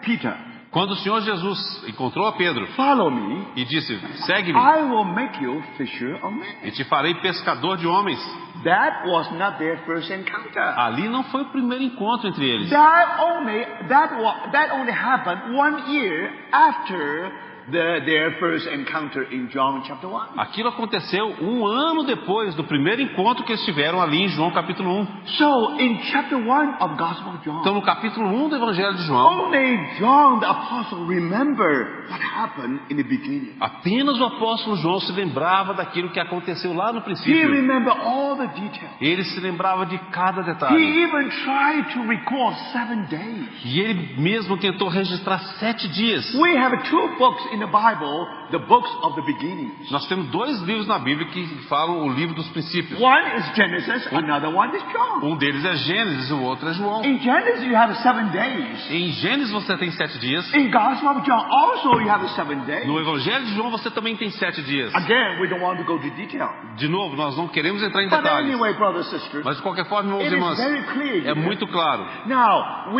Peter, Quando o Senhor Jesus encontrou a Pedro follow me, e disse, segue-me, I will make you fisher of men. e te farei pescador de homens. That was not their first encounter. Ali não foi o primeiro encontro entre eles. That only happened 1 year after their first encounter in John chapter 1. Aquilo aconteceu 1 ano depois do primeiro encontro que eles tiveram ali em João capítulo 1. So in chapter 1 of Gospel of John, Então no capítulo 1 do Evangelho de João, only John the Apostle remember what happened in the beginning. apenas o apóstolo João se lembrava daquilo que aconteceu lá no He princípio. remember all the details. Ele se lembrava de cada He detalhe. even tried to record 7 days. E ele mesmo tentou registrar 7 dias. We have 2 books in the Bible, the books of the beginnings. Nós temos 2 livros na Bíblia que falam o livro dos princípios. One is Genesis, another one is John. Um deles é Gênesis, o outro é João. In Genesis you have 7 days. Em Gênesis você tem 7 dias. In Gospel of John also you have 7 days. No Evangelho de João você também tem 7 dias. Again, we don't want to go to detail. De novo, nós não queremos entrar em But detalhes. anyway, brothers and sisters, Mas de qualquer forma, meus it irmãos, is very clear é here. muito claro. Now,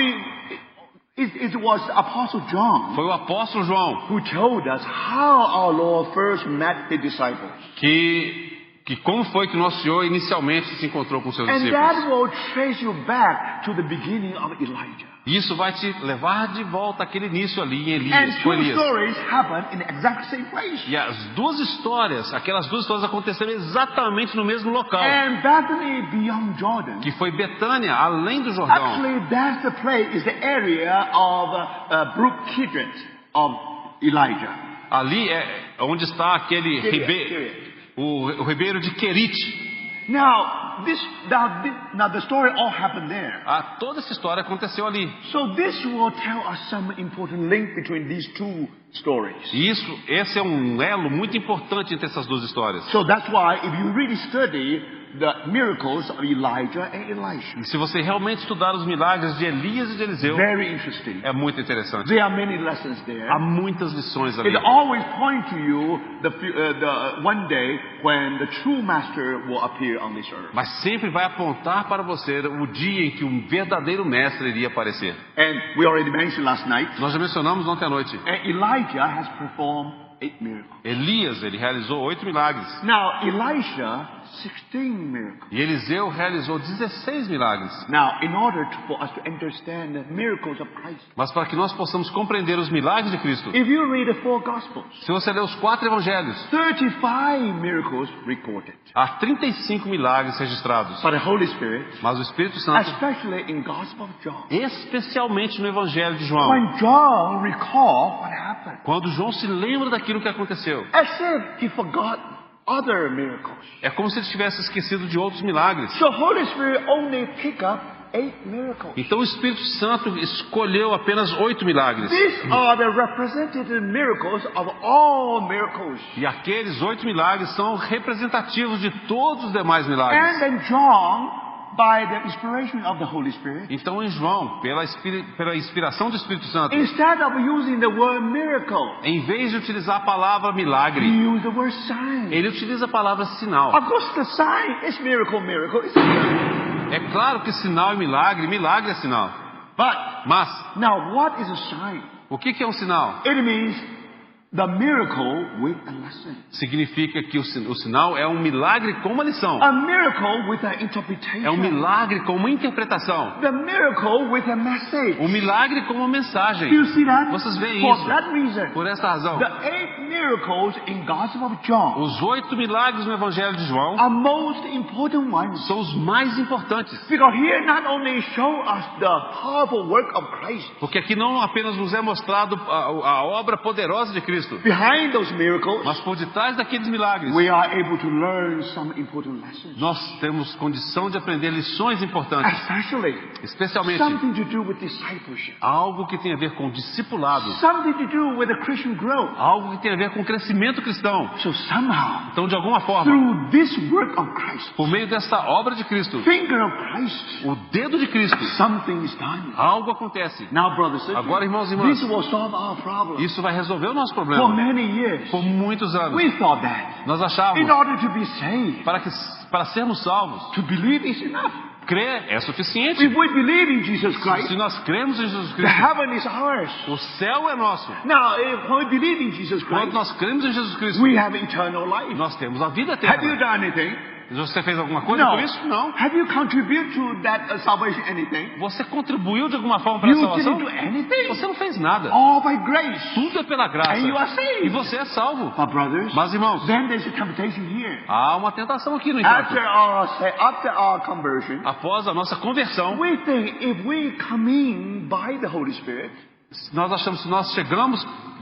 it was Apostle John Foi o apóstolo João who told us how our Lord first met the disciples. que como foi que nosso Senhor inicialmente se encontrou com seus And discípulos. that will trace you back to the beginning of Elijah. Isso vai te levar de volta àquele início ali em And Elias, com 2 Elias. stories happen in the exact same place. E as 2 histórias, aquelas 2 histórias aconteceram exatamente no mesmo local, And Bethany beyond Jordan. que foi Betânia, além do Jordão. Actually, that's the place, is the area of Brook Kidron of Elijah. Ali é onde está aquele ribeiro, Period. o ribeiro de Querite. Now the story all happened there. Toda essa história aconteceu ali. So this will tell us some important link between these 2 stories. E esse é um elo muito importante entre essas 2 histórias. So that's why if you really study the miracles of Elijah and Elisha, E se você realmente estudar os milagres de Elias e de Eliseu, very interesting. é muito interessante. There are many lessons there. Há muitas lições ali. It always points to you the one day when the true master will appear on this earth. Mas sempre vai apontar para você o dia em que um verdadeiro mestre iria aparecer. And we already mentioned last night. Nós já mencionamos ontem à noite. And Elijah has performed 8 miracles. Elias, ele realizou 8 milagres. Now Elisha 16 miracles. E Eliseu realizou 16 milagres. Now, in order for us to understand the miracles of Christ, Mas para que nós possamos compreender os milagres de Cristo, if you read the 4 Gospels, se você ler os 4 evangelhos, 35 miracles recorded. há 35 milagres registrados. But the Holy Spirit, Mas o Espírito Santo, especially in Gospel of John, especialmente no Evangelho de João, when John recalled what happened, quando João se lembra daquilo que aconteceu, as if he forgot other miracles. é como se ele tivesse esquecido de outros milagres. So Holy Spirit only pick up 8 miracles. Então o Espírito Santo escolheu apenas 8 milagres. These are the representative miracles of all miracles. E aqueles 8 milagres são representativos de todos os demais And milagres. then John, by the inspiration of the Holy Spirit, Então em João, pela inspiração do Espírito Santo, instead of using the word miracle, em vez de utilizar a palavra he milagre, used the word sign. ele utiliza a palavra sinal. Of course, the sign is miracle, it's a miracle. É claro que sinal é milagre, milagre é sinal. But Mas now, what is a sign? o que é um sinal? It means the miracle with a lesson. Significa que o sinal é um milagre com uma lição. A miracle with an interpretation. É um milagre com uma interpretação. The miracle with a message. Um milagre com uma mensagem. Do you see that? Vocês veem For isso? that reason, Por essa razão, the 8 miracles in Gospel of John os 8 milagres no Evangelho de João are most important ones. são os mais importantes. Because here not only show us the powerful work of Christ. Porque aqui não apenas nos é mostrado a obra poderosa de Cristo, Behind those miracles, mas por detrás daqueles milagres, we are able to learn some important lessons. nós temos condição de aprender lições importantes, especialmente Something to do with discipleship. algo que tem a ver com discipulado, Something to do with the Christian growth. algo que tem a ver com crescimento cristão. So somehow, Então, de alguma forma, through this work of Christ, por meio dessa obra de Cristo, finger of Christ, o dedo de Cristo, something is done. algo acontece. Now, brothers and sisters, Agora, irmãos e irmãs, this will solve our problem. isso vai resolver o nosso For problema. many years, Por muitos anos, we thought that nós in achávamos, order to be saved, para sermos salvos, to believe is enough. crer é suficiente. If we believe in Jesus Christ, Se nós cremos em Jesus the Cristo, heaven is ours. o céu é nosso. Now, when we believe in Jesus Quando Christ, nós cremos em Jesus Cristo, we have eternal life. nós temos a vida Have you eterna. done anything? Você fez alguma coisa No. por isso? Não. Have you contributed to that salvation anything? Você contribuiu de alguma forma para a You salvação? didn't do anything. Você não fez nada. All by grace. Tudo é pela graça. And you are saved. E você é salvo. But brothers, Mas, irmãos, then there's a temptation here. há uma tentação aqui no entanto. After our conversion, Após a nossa conversão, we think if we come in by the Holy Spirit, nós achamos que nós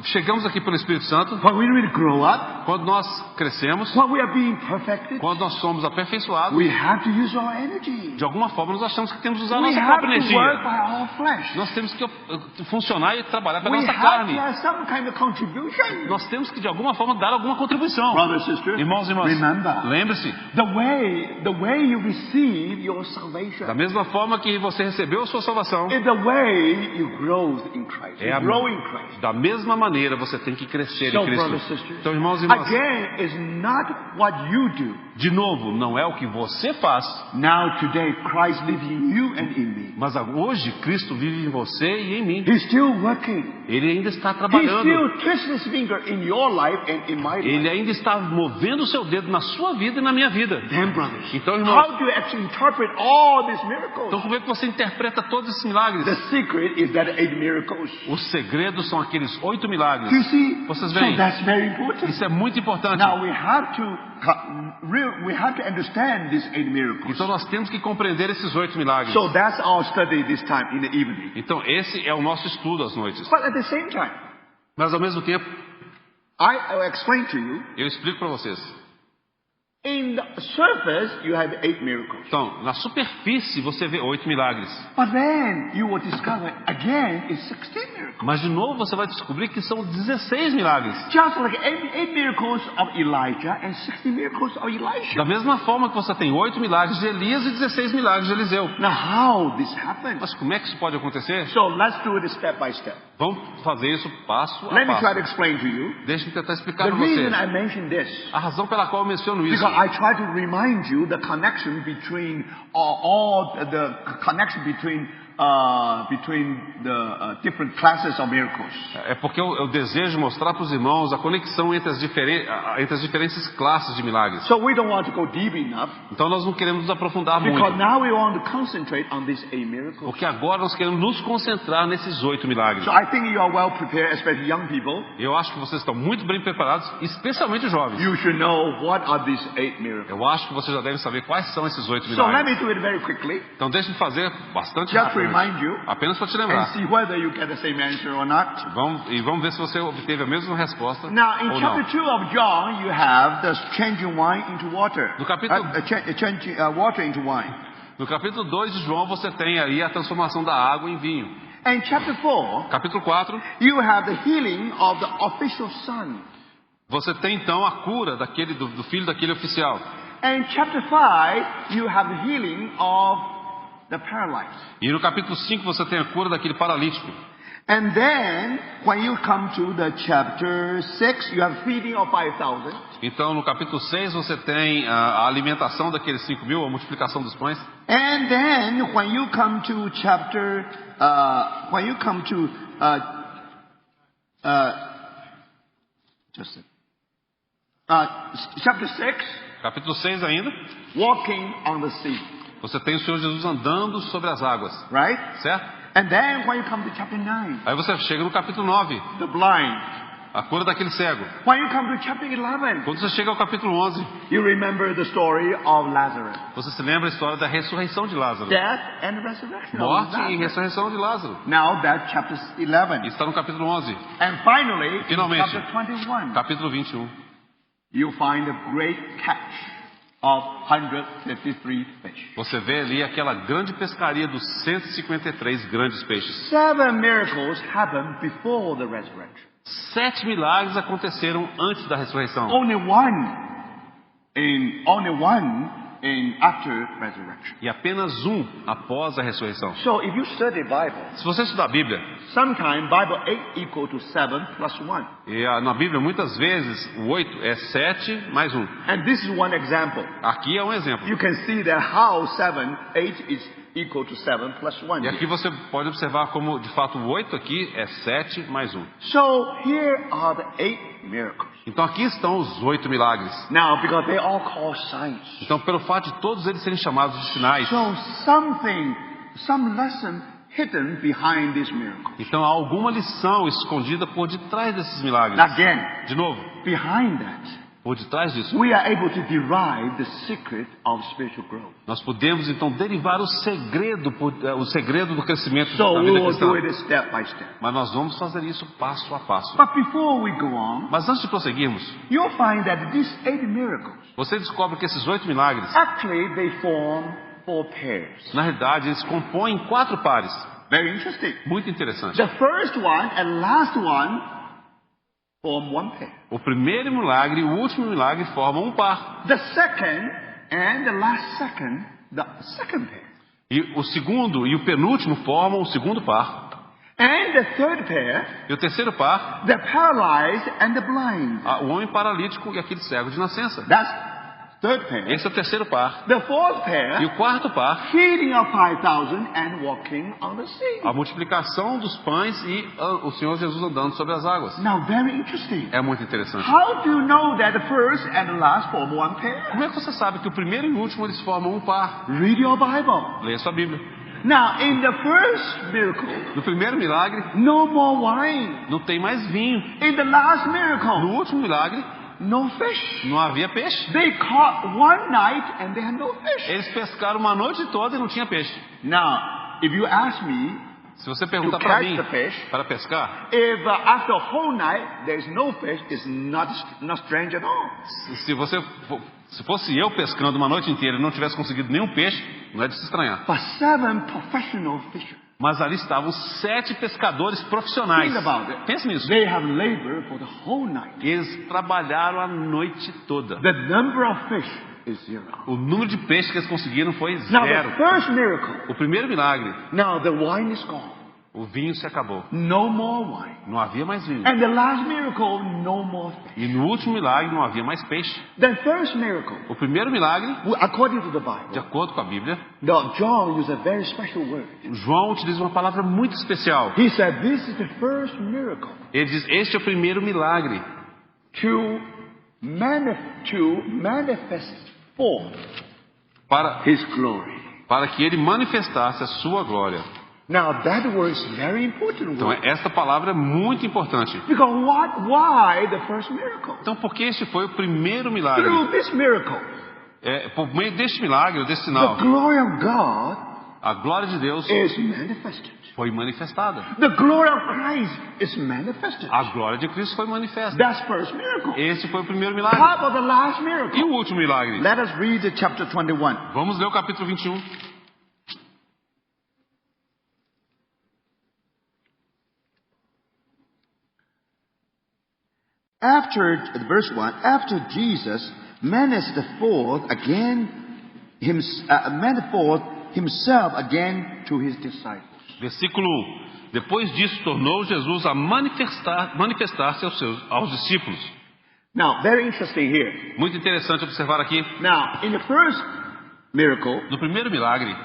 chegamos aqui pelo Espírito Santo, when we really grow up, quando nós crescemos, when we are being perfected, quando nós somos aperfeiçoados, we have to use our energy. de alguma forma nós achamos que temos que usar a We nossa have própria to work energia. by our flesh. Nós temos que funcionar e trabalhar pela We nossa have to carne. have some kind of contribution. Nós temos que de alguma forma dar alguma contribuição. Brothers and sisters, Irmãos e irmãs, remember, lembre-se, the way you receive your salvation da mesma forma que você recebeu a sua salvação, is the way you grow in Christ. É a- You grow in Christ. da mesma maneira você tem que crescer So, em brothers and Cristo. sisters, Então, irmãos e irmãs, again, it's not what you do. de novo, não é o que você faz, Now, today, Christ lives in you and in me. mas hoje Cristo vive em você e em mim. He's still working. Ele ainda está He's trabalhando. still twisting his finger in your life and in my Ele life. ainda está movendo o seu dedo na sua vida e na minha vida. Then, brothers, Então, irmãos, how do you actually interpret all these miracles? então como é que você interpreta todos esses milagres? The secret is that 8 miracles. O segredo são aqueles 8 milagres. Do you see? Vocês So veem? that's very important. Isso é muito importante. Now we have to understand these 8 miracles. Então nós temos que compreender esses 8 milagres. So that's our study this time in the evening. Então esse é o nosso estudo às noites. But at the same time, Mas ao mesmo tempo, I will explain to you. eu explico para vocês. In the surface, you have 8 miracles. Então, na superfície você vê 8 milagres. But then you will discover again it's 16 miracles. Mas de novo você vai descobrir que são 16 milagres. Just like 8 miracles of Elijah and 60 miracles of Elisha. Da mesma forma que você tem 8 milagres de Elias e 16 milagres de Eliseu. Now how this happens? Mas como é que isso pode acontecer? So let's do it step by step. Vamos fazer isso passo a Let me try to passo. explain to you. Deixa eu tentar explicar The para você. reason I mention this, A razão pela qual eu menciono isso. because I try to remind you the connection between all the connection between the different classes of miracles. É porque eu desejo mostrar para os irmãos a conexão entre as diferentes classes de milagres. So we don't want to go deep enough, Então nós não queremos nos aprofundar because muito. now we want to concentrate on these 8 miracles. Porque agora nós queremos nos concentrar nesses 8 milagres. So I think you are well prepared, especially young people. Eu acho que vocês estão muito bem preparados, especialmente os jovens. You should know what are these 8 miracles. Eu acho que vocês já devem saber quais são esses 8 So let milagres. me do it very quickly, Então deixe-me fazer bastante just rápido. remind you, Apenas para te and lembrar. see whether you get the same answer or not. Vamos ver se você obteve a mesma resposta Now, in ou chapter não. 2 of John, you have the changing wine into water. No capítulo- Changing water into wine. No capítulo 2 de João você tem aí a transformação da água em vinho. And chapter 4, Capítulo 4, you have the healing of the official son. você tem então a cura do filho daquele oficial. And chapter 5, you have the healing of the paralyzed. E no capítulo 5 você tem a cura daquele paralítico. And then, when you come to the chapter 6, you have feeding of 5,000. Então no capítulo 6 você tem a alimentação daqueles 5.000, a multiplicação dos pães. And then, when you come to chapter, Just chapter 6, Capítulo 6 ainda. walking on the sea, Você tem o Senhor Jesus andando sobre as águas, right? certo? And then when you come to chapter 9, Aí você chega no capítulo 9, the blind. a cura daquele cego. When you come to chapter 11, Quando você chega ao capítulo 11, you remember the story of Lazarus. você se lembra a história da ressurreição de Lázaro. Death and resurrection of Morte e Lazarus. ressurreição de Lázaro. Now that's chapter 11. Isso está no capítulo 11. And finally, in Finalmente, chapter 21, capítulo 21. you find a great catch of 153 fish. Você vê ali aquela grande pescaria dos 153 grandes peixes. 7 miracles happened before the resurrection. 7 milagres aconteceram antes da ressurreição. Only one in after resurrection. E apenas um após a ressurreição. So if you study Bible, Se você estudar a Bíblia, sometimes Bible 8 equal to 7 plus 1. e na Bíblia muitas vezes o 8 é 7 mais 1. And this is one example. Aqui é um exemplo. You can see that how 8 is equal to 7 plus 1. E aqui você pode observar como de fato o 8 aqui é 7 mais 1. So here are the 8 miracles. Então aqui estão os 8 milagres. Now, because they all call signs. Então pelo fato de todos eles serem chamados de sinais, So some lesson hidden behind this miracle. então há alguma lição escondida por detrás desses milagres. Again, De novo, behind that, por detrás disso, we are able to derive the secret of spiritual growth. nós podemos então derivar o segredo do crescimento So da we vida will do cristã. it step by step. Mas nós vamos fazer isso passo a passo. But before we go on, Mas antes de prosseguirmos, you'll find that these 8 miracles, você descobre que esses 8 milagres, actually they form 4 pairs. na realidade, eles compõem 4 pares. Very interesting. Muito interessante. The first one and last one form 1 pair. O primeiro milagre e o último milagre formam um par. The second and the last second, the second pair. E o segundo e o penúltimo formam o segundo par. And the third pair, E o terceiro par, the paralyzed and the blind. o homem paralítico e aquele cego de nascença. That's third pair. Esse é o terceiro par. The fourth E pair, o quarto par, feeding of 5,000 and walking on the sea. a multiplicação dos pães e o Senhor Jesus andando sobre as águas. Now, very interesting. É muito interessante. How do you know that the first and the last form 1 pair? Como é que você sabe que o primeiro e o último eles formam um par? Read your Bible. Leia sua Bíblia. Now, in the first miracle, No primeiro milagre, no more wine. não tem mais vinho. In the last No miracle, último milagre, no fish. não havia peixe. They caught one night and they had no fish. Eles pescaram uma noite toda e não tinha peixe. Now, if you ask me, Se você perguntar To para catch mim, the fish. para pescar, if after a whole night there's no fish, it's not strange at all. se fosse eu pescando uma noite inteira e não tivesse conseguido nenhum peixe, não é de se estranhar. But 7 professional fishermen, Mas ali estavam 7 pescadores profissionais. think about it. Pense nisso. They have labored for the whole night. Eles trabalharam a noite toda. The number of fish is 0. O número de peixes que eles conseguiram foi Now, 0. the first miracle, O primeiro milagre, now the wine is gone. o vinho se acabou. No more wine. Não havia mais vinho. And the last miracle, no more fish. E no último milagre não havia mais peixe. The first miracle, O primeiro milagre, according to the de Bible, acordo com a Bíblia, John used a very special word. João utiliza uma palavra muito especial. He said, this is the first miracle Ele diz, este é o primeiro milagre to manifest forth para His glory. que ele manifestasse a sua glória. Now that word is very important Então word. esta palavra é muito importante. Because why the first miracle? Então por que este foi o primeiro milagre? Through this miracle, Por meio deste milagre, ou desse the sinal, glory of God a glória de Deus is manifested. foi manifestada. The glory of Christ is manifested. A glória de Cristo foi manifesta. That's first miracle. Esse foi o primeiro milagre. How about the last E miracle? o último milagre? Let us read the chapter 21. Vamos ler o capítulo 21. Verse 1, after Jesus manifested forth himself again to his disciples. Versículo 1. Depois disso, tornou Jesus a manifestar-se aos discípulos. Now, very interesting here. Muito interessante observar aqui. Now, in the first miracle, No primeiro milagre,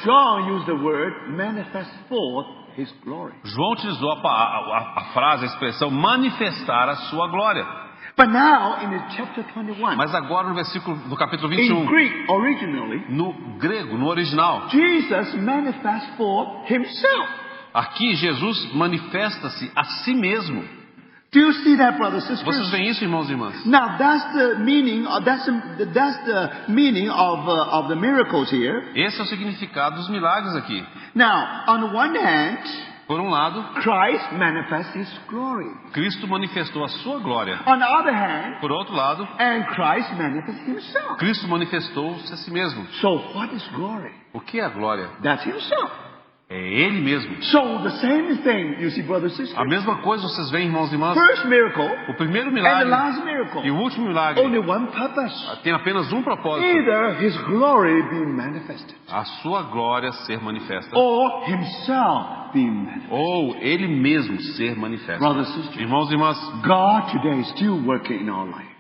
John used the word manifest forth his glory. João utilizou a frase, a expressão manifestar a sua glória. But now in the chapter 21, Mas agora no capítulo in 21, Greek originally, no grego, no original, Jesus manifests for himself. aqui Jesus manifesta-se a si mesmo. Do you see that, brothers and Vocês sisters? veem isso, irmãos e irmãs? Now that's the meaning. That's the meaning of the miracles here. Esse é o significado dos milagres aqui. Now, on the one hand, Por um lado, Christ manifests His glory. Cristo manifestou a sua glória. On the other hand, Por outro lado, and Christ manifests Himself. Cristo manifestou-se a si mesmo. So what is glory? O que é a glória? That's Himself. É Ele mesmo. So the same thing, you see, brothers and sisters. A mesma coisa vocês veem, irmãos e irmãs. First miracle O primeiro and the milagre last miracle. e o último milagre Only one purpose. tem apenas um propósito: Either His glory be manifested, a sua glória ser manifesta, or Himself be manifested. ou Ele mesmo ser manifesto. Brothers and sisters, Irmãos e irmãs, God today is still working in our life.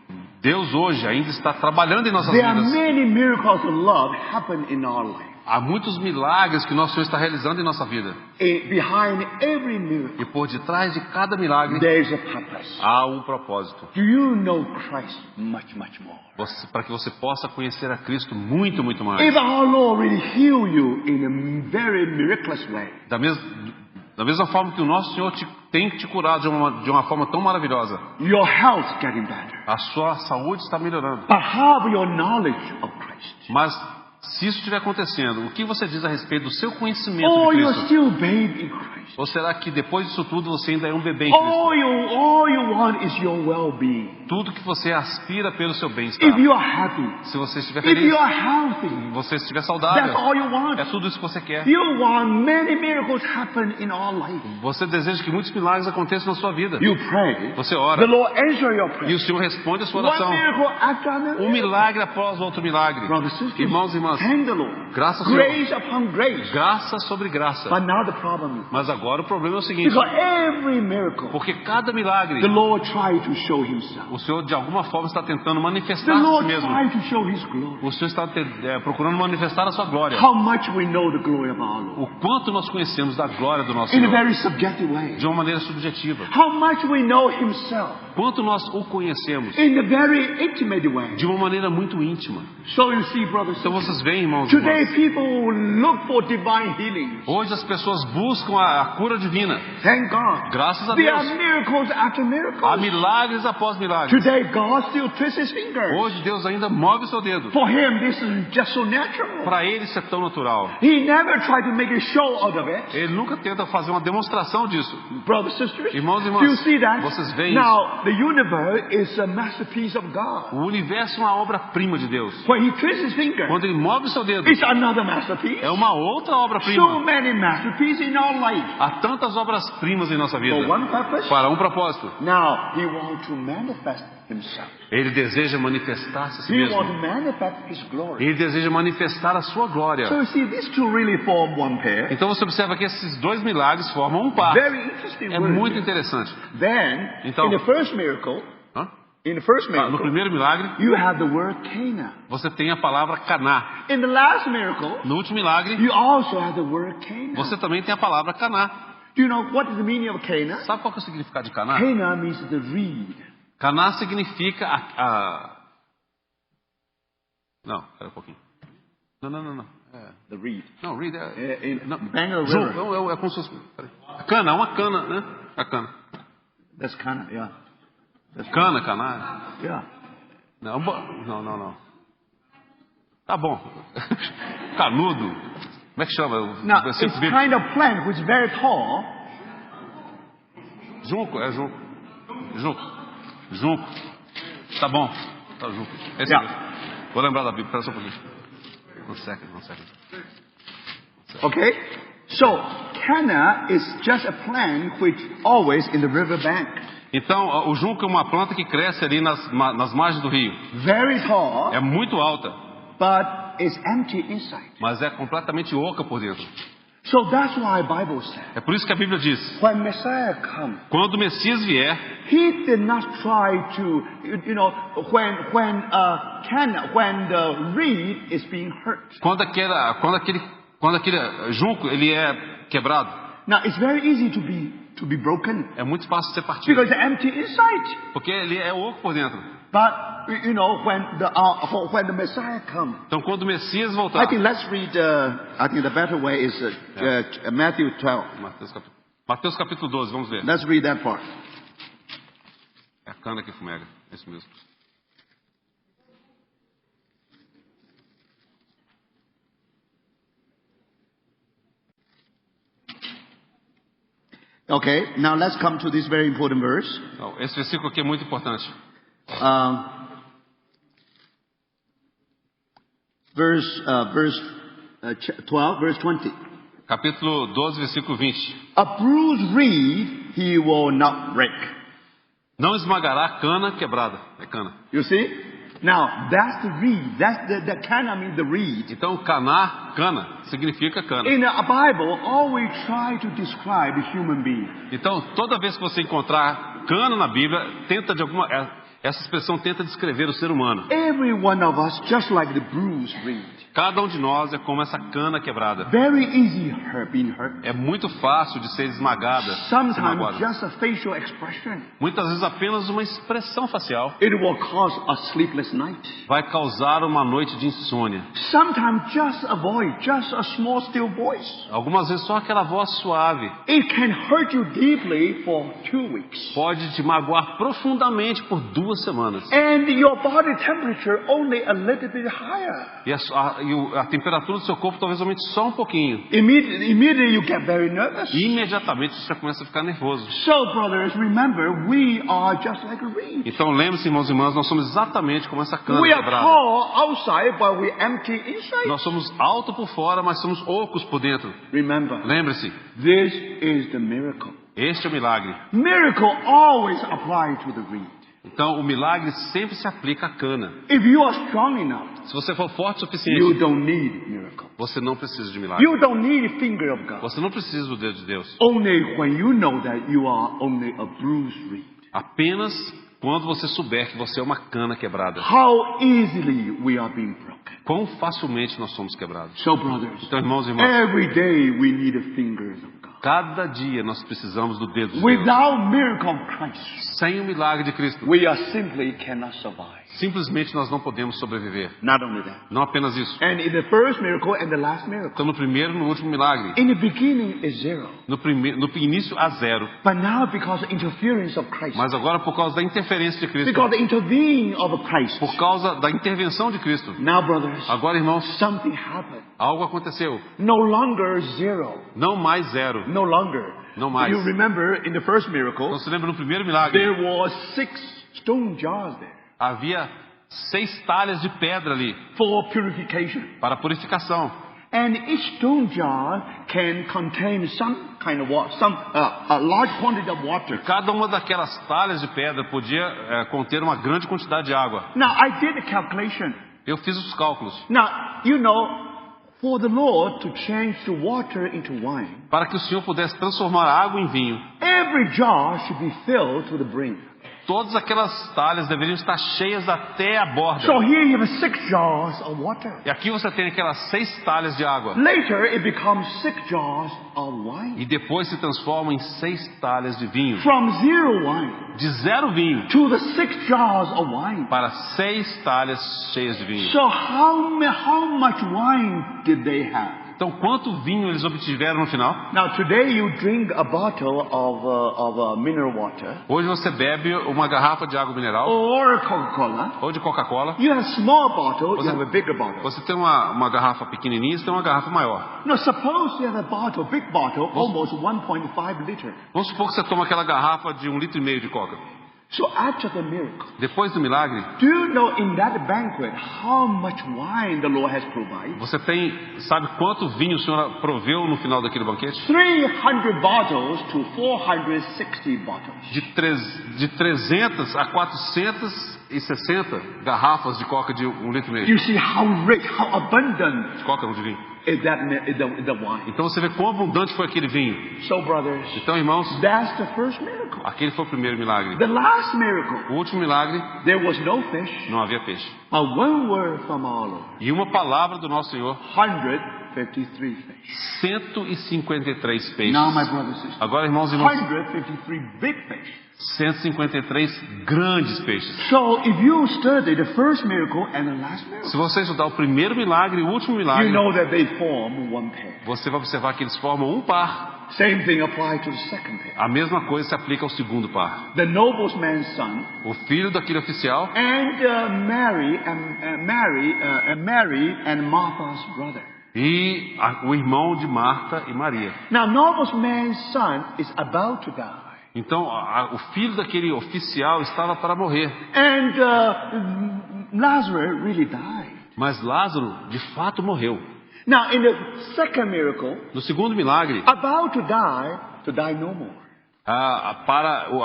Deus hoje ainda está trabalhando em nossas There are vidas. many miracles of love happen in our life. Há muitos milagres que nosso Senhor está realizando em nossa vida. Behind every miracle, E por detrás de cada milagre there is a purpose. há um propósito. Do you know Christ much more? Para que você possa conhecer a Cristo muito, muito mais. If our Lord really heal you in a very miraculous way, Da mesma forma que o nosso Senhor tem te curado de uma forma tão maravilhosa, your health getting better. a sua saúde está melhorando. But how about your knowledge of Christ? Mas se isso estiver acontecendo, o que você diz a respeito do seu conhecimento Or de you're Cristo? still babe in Christ? Ou será que depois disso tudo você ainda é um bebê em Cristo? All you want is your well-being. Tudo que você aspira pelo seu bem-estar. If you are happy, Se você estiver if feliz, you are healthy, você estiver that's saudável, all you want. é tudo isso que você quer. You want many miracles happen in our life. Você deseja que muitos milagres aconteçam na sua vida. You pray. Você The ora Lord answer your e prayer. o Senhor responde a sua One oração. miracle after another. Um milagre após o outro milagre. Brothers and sisters, Irmãos e irmãs, thank the Lord. graças ao Senhor. Grace upon grace. Graça sobre graça. But now the problem is, Mas agora o problema é o seguinte: because every miracle, porque cada milagre, the Lord tried to show Himself. o Senhor de alguma forma está tentando The manifestar a si Lord mesmo. tried to show His glory. O Senhor está procurando manifestar a sua glória. How much we know the glory of our Lord O quanto nós conhecemos da glória do nosso in a Senhor very subjective way. de uma maneira subjetiva. How much we know Himself Quanto nós o conhecemos in a very intimate way. de uma maneira muito íntima. So you see, brothers Então and vocês sisters, veem, irmãos e today irmãs, people look for divine healing. hoje as pessoas buscam a cura divina. Thank God. Graças a There are Deus. miracles after Há miracles. milagres após milagres. Today God still twists His finger. Hoje Deus ainda move o seu dedo. For Him, this is just so natural. Para Ele isso é tão natural. He never tried to make a show out of it. Ele nunca tenta fazer uma demonstração disso. Brothers and sisters, Irmãos e do you irmãs, see that? vocês veem Now, the universe is a masterpiece of God. O universo é uma obra-prima de Deus. When He twists His finger, Quando Ele move o seu dedo, it's another masterpiece. é uma outra So obra-prima. many masterpieces in our life. Há tantas obras-primas em nossa vida. For one purpose. Para um propósito. Now, He wants to manifest Himself. Ele deseja manifestar-se a si He mesmo. wants to manifest His glory. Ele deseja manifestar a sua glória. So you see, these two really form one pair. Então você observa que esses dois milagres formam um par. Very interesting É word. muito interessante. Then, Então- in the first miracle, Hã? in the No miracle, primeiro milagre, you have the word Cana. você tem a palavra Caná. In the last miracle, No último milagre, you also have the word Cana. você também tem a palavra Caná. Do you know what is the meaning of Cana? Sabe qual que é o significado de Caná? Cana means the reed. Caná significa Não, espera um pouquinho. Não. The reed. Não, reed é... In Não, Bengal junco, River. é como se fosse... peraí. A cana, uma cana, né? A cana. That's Cana, yeah. That's Caná. Yeah. Não. Tá bom. Canudo. Como é que chama? Now, Você it's vê- kind of plant which is very tall. Junco, é junco. Junco. Tá bom. Tá junco. Esse Yeah. mesmo. Vou lembrar da Bíblia. Espera só um pouquinho. One second. Okay? So, Cana is just a plant which always in the river bank. Então, o junco é uma planta que cresce ali nas margens do rio. Very tall, É muito alta, but it's empty inside. mas é completamente oca por dentro. So that's why Bible says, É por isso que a Bíblia diz: when Messiah comes, quando o Messias vier, He did not try to, when the reed is being hurt. quando aquele junco ele é quebrado. Now it's very easy to be to be broken. É muito fácil de ser partido. Because it's empty inside. Porque ele é oco por dentro. But, when the Messiah comes, Então quando o Messias voltar. I think let's read, I think the better way is Matthew 12. Mateus capítulo 12, vamos ver. Let's read that part. É a cana que fumega, é isso mesmo. Okay, now let's come to this very important verse. Então, esse versículo aqui é muito importante. Verse 12, verse 20. Capítulo 12, versículo 20. A bruised reed he will not break. Não esmagará a cana quebrada. É cana. You see? Now, that's the reed. That's the cana means the reed. Então, cana, significa cana. In the Bible, always try to describe a human being. Então, toda vez que você encontrar cana na Bíblia, essa expressão tenta descrever o ser humano. Every one of us, just like the bruised reed. Cada um de nós é como essa cana quebrada. Very easy being hurt. É muito fácil de ser esmagada. Sometimes just a facial expression. Muitas vezes apenas uma expressão facial. It will cause a sleepless night. Vai causar uma noite de insônia. Sometimes just a voice, just a small still voice. Algumas vezes só aquela voz suave. It can hurt you deeply for 2 weeks. Pode te magoar profundamente por 2 semanas. And your body temperature only a little bit higher. E a temperatura do seu corpo talvez aumente só um pouquinho. Immediately you get very nervous. E imediatamente você já começa a ficar nervoso. So brothers, remember, we are just like a reed. Então lembre-se, irmãos e irmãs, nós somos exatamente como essa cana We are quebrada. tall outside, but we empty inside. Nós somos altos por fora, mas somos ocos por dentro. Remember, Lembre-se, this is the miracle. este é o milagre. Miracle always apply to the reed. Então o milagre sempre se aplica à cana. If you are strong enough, Se você for forte o you suficiente, don't need miracle. você não precisa de milagre. You don't need the finger of God. Você não precisa do dedo de Deus. Only when you know that you are only a bruised reed. Apenas quando você souber que você é uma cana quebrada. How easily we are being broken. Quão facilmente nós somos quebrados. So brothers, Então, irmãos e irmãs, every day we need the fingers of God. cada dia nós precisamos do dedo de Deus. Without miracle of Christ, Sem o milagre de Cristo, we are simply cannot survive. simplesmente nós não podemos sobreviver. Not only that. Não apenas isso. And in the first miracle and the last miracle, Então no primeiro e no último milagre, in the beginning is zero. no início há 0. But now because of interference of Christ, Mas agora por causa da interferência de Cristo, because the intervening of Christ, por causa da intervenção de Cristo, now brothers, agora irmãos, something happened. algo aconteceu. No longer zero. Não mais 0. No longer. Não mais. You remember in the first miracle, Então se lembra no primeiro milagre, there was 6 stone jars there havia 6 talhas de pedra ali for purification. para purificação. And each stone jar can contain some kind of water, a large quantity of water. Cada uma daquelas talhas de pedra podia conter uma grande quantidade de água. Now I did the calculation. Eu fiz os cálculos. Now, you know, for the Lord to change the water into wine, Para que o Senhor pudesse transformar a água em vinho, every jar should be filled to the brim. todas aquelas talhas deveriam estar cheias até a borda. So here you have 6 jars of water. E aqui você tem aquelas 6 talhas de água. Later it becomes 6 jars of wine. E depois se transformam em 6 talhas de vinho. From 0 wine De 0 vinho to the 6 jars of wine. para 6 talhas cheias de vinho. So how much wine did they have? Então quanto vinho eles obtiveram no final? Now today you drink a bottle of mineral water Hoje você bebe uma garrafa de água mineral or Coca-Cola. ou de Coca-Cola. You have small bottle, you have a bigger bottle. Você tem uma garrafa pequenininha, você tem uma garrafa maior. Now suppose you have a bottle, big bottle, almost 1.5 liter. Vamos supor que você toma aquela garrafa de 1,5 litro de Coca. So after the miracle, Depois do milagre, do you know in that banquet how much wine the Lord has provided? você sabe quanto vinho o Senhor proveu no final daquele banquete? 300 bottles to 460 bottles. De 300 a 460 garrafas de Coca de 1,5 litro. You see how rich, how abundant De Coca, não de vinho. is the wine. Então você vê quão abundante foi aquele vinho. So brothers, Então, irmãos, that's the first miracle. aquele foi o primeiro milagre. The last miracle, O último milagre, there was no fish, não havia peixe. but one word from our Lord. E uma palavra do nosso Senhor 100 153 fish. 153 peixes. Now, my brothers and sisters, Agora, irmãos e irmãs, 153 big fish. 153 grandes peixes. So, if you study the first miracle and the last miracle, Se você estudar o primeiro milagre e o último you milagre, know that they form one pair. você vai observar que eles formam um par. Same thing applies to the second pair. A mesma coisa se aplica ao segundo par. The nobleman's son O filho daquele oficial and Mary and Martha's brother. e o irmão de Marta e Maria. Now, nobleman's son is about to die. Então, o filho daquele oficial estava para morrer. And Lazarus really died. Mas Lázaro, de fato, morreu. Now, in the second miracle, No segundo milagre, about to die no more.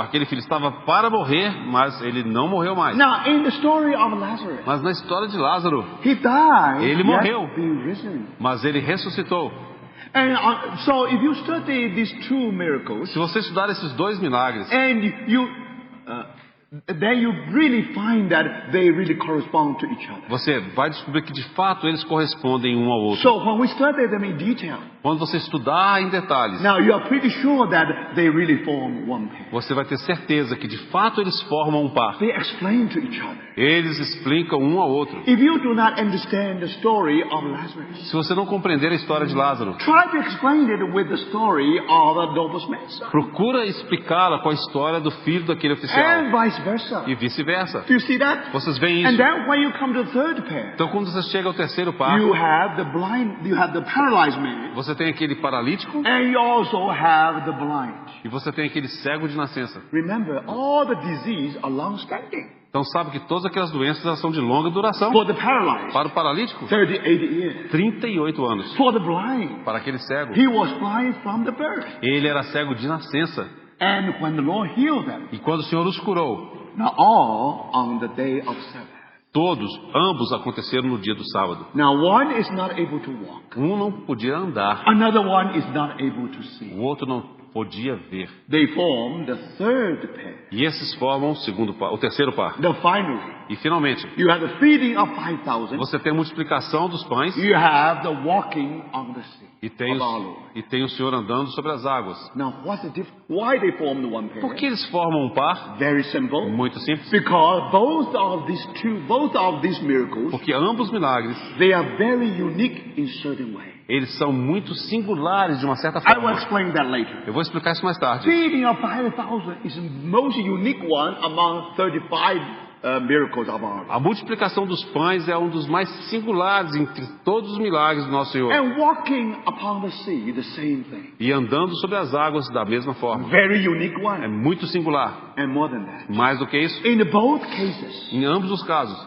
aquele filho estava para morrer, mas ele não morreu mais. Now, in the story of Lazarus, Mas na história de Lázaro, he died, ele yet morreu. be risen. mas ele ressuscitou. And so, if you study these two miracles, Se você estudar esses dois milagres, and then you really find that they really correspond to each other. você vai descobrir que de fato eles correspondem um ao outro. So when we study them in detail, Quando você estudar em detalhes, now you are pretty sure that they really form one pair. você vai ter certeza que de fato eles formam um par. They explain to each other. Eles explicam um ao outro. If you do not understand the story of Lazarus, Se você não compreender a história de Lázaro, try to explain it with the story of the nobleman's son, procura explicá-la com a história do filho daquele and oficial. vice versa. E vice-versa. Do you see that? Vocês veem And isso. then when you come to the third pair, Então quando você chega ao terceiro par, you have the paralyzed man, você tem aquele paralítico and you also have the blind. e você tem aquele cego de nascença. Remember, all the disease are long-standing. Então sabe que todas aquelas doenças elas são de longa duração. For the paralyzed, Para o paralítico, 38 years. 38 anos. For the blind, Para aquele cego, he was blind from the birth. ele era cego de nascença. And when the Lord healed them, E quando o Senhor os curou, now all on the day of Sabbath. ambos aconteceram no dia do sábado. Now one is not able to walk. Um não podia andar, Another one is not able to see. o outro não podia ver. They form the third pair. E esses formam o terceiro par. The finally, E finalmente, you have the feeding of 5,000. você tem a multiplicação dos pães You have the walking on the sea. e tem o Senhor andando sobre as águas. Now, what's the difference? Why they form the one pair? Por que eles formam um par? Very simple. Muito simples. Because both of these miracles, Porque ambos os milagres, they are very unique in certain way. eles são muito singulares de uma certa I will forma. explain that later. Eu vou explicar isso mais tarde. Feeding of 5,000 is the most unique one among 35 miracles of ours. A multiplicação dos pães é um dos mais singulares entre todos os milagres do nosso Senhor. And walking upon the sea, the same thing. E andando sobre as águas da mesma forma. Very unique É one. muito singular. And more than that. Mais do que isso, In both cases, em ambos os casos,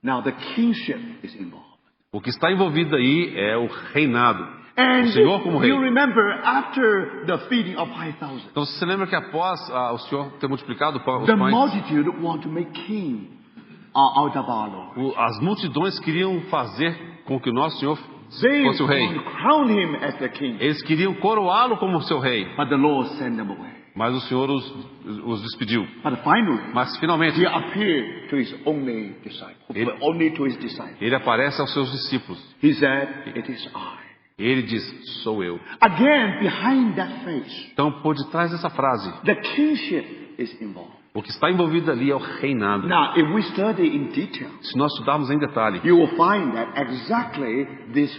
now the kingship is involved. o que está envolvido aí é o reinado. And O Senhor como rei. you remember after the feeding of 5,000, Então você lembra que após o Senhor ter multiplicado os the pães, multitude want to make king out of our Lord. as multidões queriam fazer com que o nosso Senhor They fosse o rei. want to crown him as the king. Eles queriam coroá-lo como seu rei, But the Lord sent them away. mas o Senhor os despediu. But finally, Mas finalmente, he appeared to his only disciple, only to his disciples. ele aparece aos seus discípulos. He said, "It is I." Ele diz, sou eu. Again, behind that phrase, Então, por detrás dessa frase, the kingship is involved. o que está envolvido ali é o reinado. Now, if we study in detail, Se nós estudarmos em detalhe, you will find that exactly these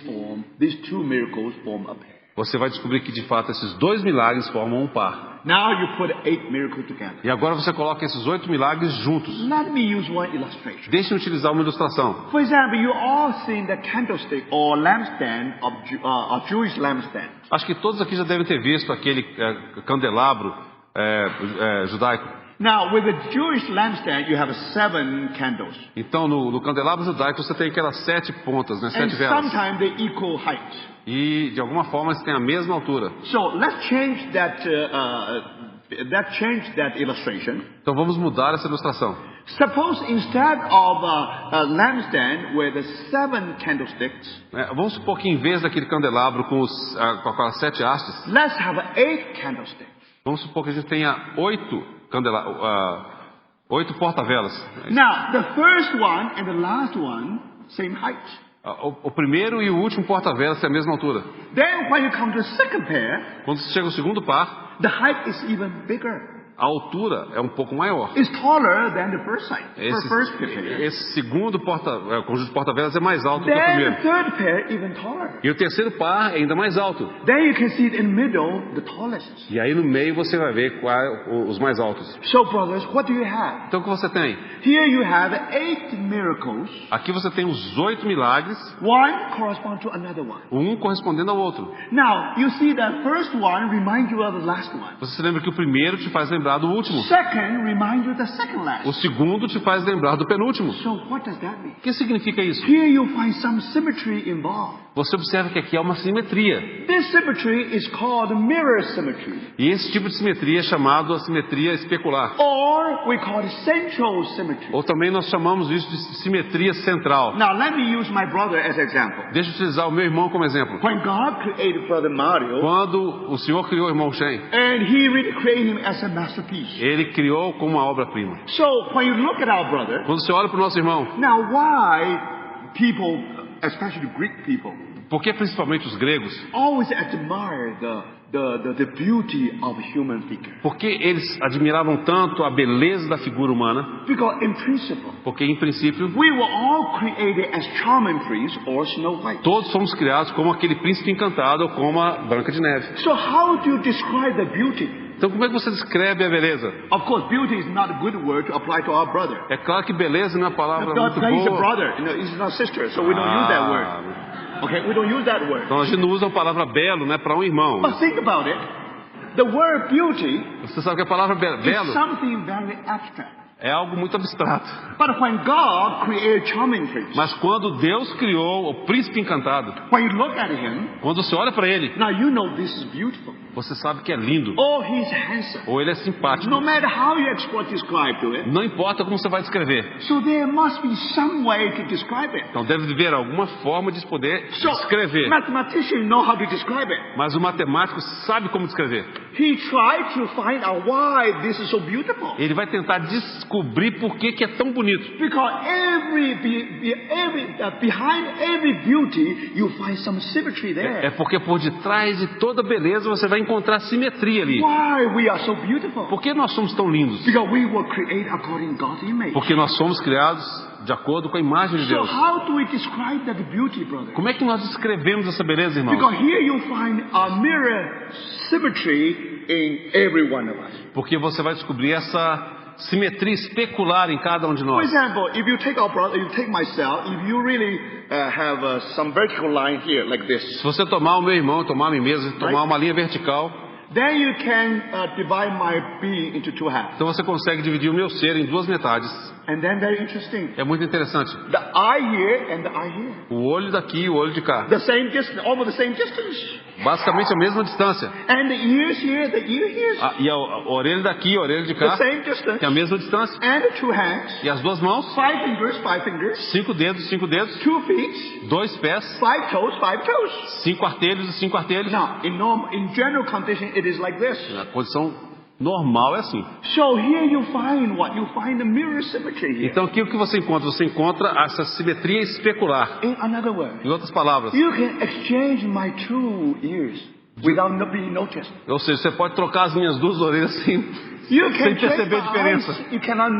two miracles form a pair. você vai descobrir que de fato esses dois milagres formam um par. Now you put 8 miracles together. E agora você coloca esses 8 milagres juntos. Let me use one illustration. Deixe-me utilizar uma ilustração. For example, you all seen the candlestick or lampstand of Jewish lampstand. Acho que todos aqui já devem ter visto aquele candelabro judaico. Now, with the Jewish lampstand, you have 7 candles. Então, no candelabro judaico você tem aquelas 7 pontas, né? And 7 velas. sometimes they equal height. E de alguma forma eles têm a mesma altura. So let's change that illustration. Então vamos mudar essa ilustração. Suppose instead of a lampstand with the 7 candlesticks, Vamos supor que em vez daquele candelabro com as 7 hastes, let's have 8 candlesticks. vamos supor que a gente tenha 8 porta-velas. Now, the first one and the last one, same height. O primeiro e o último porta-velas têm a mesma altura. Then when you come to the second pair, Quando você chega ao segundo par, the height is even bigger. a altura é um pouco maior. It's taller than the first side, first pair. Esse segundo conjunto de porta-velas é mais alto que o Then primeiro. the third pair even taller. E o terceiro par é ainda mais alto. Then you can see it in the middle, the tallest. E aí no meio você vai ver os mais altos. So brothers, what do you have? Então o que você tem? Here you have 8 miracles. Aqui você tem os 8 milagres, One corresponds to another one. um correspondendo ao outro. Now, you see the first one remind you of the last one. Você se lembra que o primeiro te faz lembrar do último. Second remind you of the second last. O segundo te faz lembrar do penúltimo. So what does that mean? O que significa isso? Here you find some symmetry involved. Você observa que aqui há uma simetria. This symmetry is called mirror symmetry. E esse tipo de simetria é chamado a simetria especular. Or we call it central symmetry. Ou também nós chamamos isso de simetria central. Now let me use my brother as an example. Deixa eu utilizar o meu irmão como exemplo. When God created brother Mario, Quando o Senhor criou o irmão Chen, and He really created him as a masterpiece. Ele criou como uma obra-prima. So when you look at our brother, Quando você olha para o nosso irmão, now why people, especially Greek people, por que principalmente os gregos? always admire the beauty of human figure? Por que eles admiravam tanto a beleza da figura humana? Because in principle, Porque em princípio we were all created as charming prince or Snow White. todos fomos criados como aquele príncipe encantado ou como a Branca de Neve. So how do you describe the beauty? Então como é que você descreve a beleza? Of course, beauty is not a good word to apply to our brother. É claro que beleza não é uma palavra God muito is a boa. brother, he's not a sister, so we don't use that word. Okay, we don't use that word. Então a gente não usa a palavra belo, né, para um irmão. But think about it. The word beauty Você sabe que a palavra is belo something very abstract. é algo muito abstrato. But when God created charming prince, Mas quando Deus criou o príncipe encantado, when you look at him, quando você olha para ele, now you know this is beautiful. você sabe que é lindo, Oh, he's handsome. ou ele é simpático. No matter how you describe to it. Não importa como você vai descrever. So there must be some way to describe it. Então deve haver alguma forma de poder So descrever. mathematicians know how to describe it. Mas o matemático sabe como descrever. He tried to find out why this is so beautiful. Ele vai tentar descobrir por que é tão bonito. Because behind every beauty, you find some symmetry there. É porque por detrás de toda beleza você vai encontrar simetria ali. Why we are so beautiful? Por que nós somos tão lindos? Because we were created according to God's image. Porque nós somos criados de acordo com a imagem de So Deus. how do we describe that beauty, brother? Como é que nós descrevemos essa beleza, irmãos? Because here you find a mirror symmetry in every one of us. Porque você vai descobrir essa simetria especular em cada um de For nós. example, if you take our brother, you take myself, if you really have some vertical line here like this, Se você tomar o meu irmão, tomar a mim mesmo, tomar uma linha vertical, then you can divide my being into two halves. então você consegue dividir o meu ser em duas metades. And then very interesting, É muito interessante. the eye here and the eye here, O olho daqui e o olho de cá. the same distance, almost the same distance. Basicamente a mesma distância. And the ears here, the ear here, E a orelha daqui e a orelha de the cá same distance. tem a mesma distância. And the two hands, E as duas mãos, 5 fingers, 5 dedos, 2 feet, 2 pés, 5 toes. 5 artelhos e 5 artelhos. Now, in general condition, it is like this. A posição normal é assim. So here you find what? You find the mirror symmetry here. Então aqui o que você encontra? Você encontra essa simetria especular. In another word, Em outras palavras, you can exchange my 2 ears without being noticed. ou seja, você pode trocar as minhas duas orelhas sem You can sem change perceber a my diferença. eyes, you cannot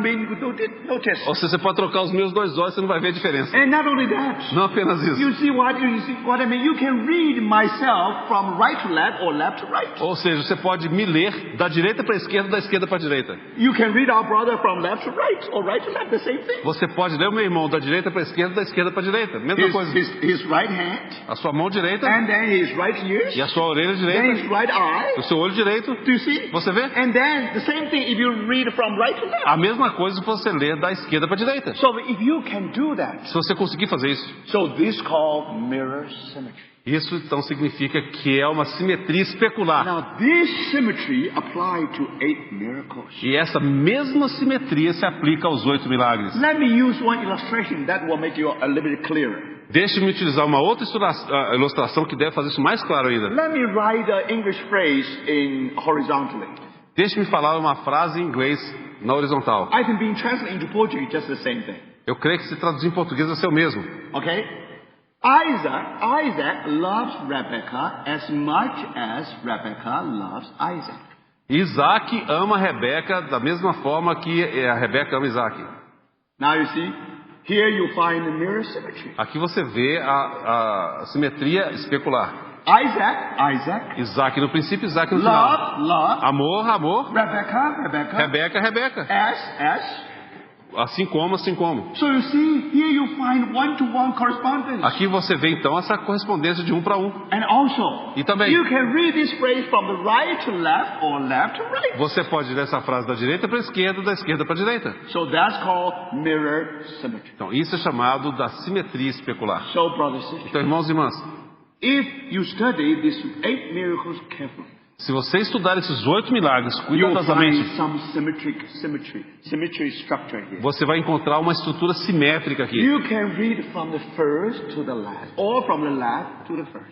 notice. Ou seja, você pode trocar os meus 2 olhos, você não vai ver a diferença. And not only that, Não apenas isso. you see what I mean? You can read myself from right to left or left to right. Ou seja, você pode me ler da direita para a esquerda, da esquerda para a direita. You can read our brother from left to right or right to left, the same thing. Você pode ler o meu irmão da direita para a esquerda, da esquerda para a direita. Mesma coisa. His right hand, A sua mão direita and then his right ears, e a sua orelha then direita, his right eye. o seu olho direito. Do you see? Você vê? And then the same thing if you read from right to left. A mesma coisa que você lê da esquerda para a direita. So if you can do that, Se você conseguir fazer isso, so this called mirror symmetry. isso então significa que é uma simetria especular. Now this symmetry apply to 8 miracles. E essa mesma simetria se aplica aos 8 milagres. Let me use one illustration that will make you a little bit clearer. Deixe-me utilizar uma outra ilustração que deve fazer isso mais claro ainda. Let me write the English phrase in horizontally. Deixe-me falar uma frase em inglês na horizontal. I think being translated into Portuguese just the same thing. Eu creio que se traduzir em português vai ser o mesmo. Okay? Isaac loves Rebekah as much as Rebekah loves Isaac. Isaac ama Rebeca da mesma forma que a Rebeca ama Isaac. Now you see, here you find the mirror symmetry. Aqui você vê a simetria especular. Isaac no princípio, Isaac no final. Love. Amor. Rebekah. Rebeca. As. Assim como. So you see, here you find one-to-one correspondence. Aqui você vê então essa correspondência de um para um. And also, e também, you can read this phrase from the right to left or left to right. Você pode ler essa frase da direita para a esquerda, da esquerda para a direita. So that's called mirror symmetry. Então isso é chamado da simetria especular. So, brothers and sisters, então, irmãos e irmãs, if you study these 8 miracles carefully, se você estudar esses 8 milagres cuidadosamente, você vai encontrar uma estrutura simétrica aqui.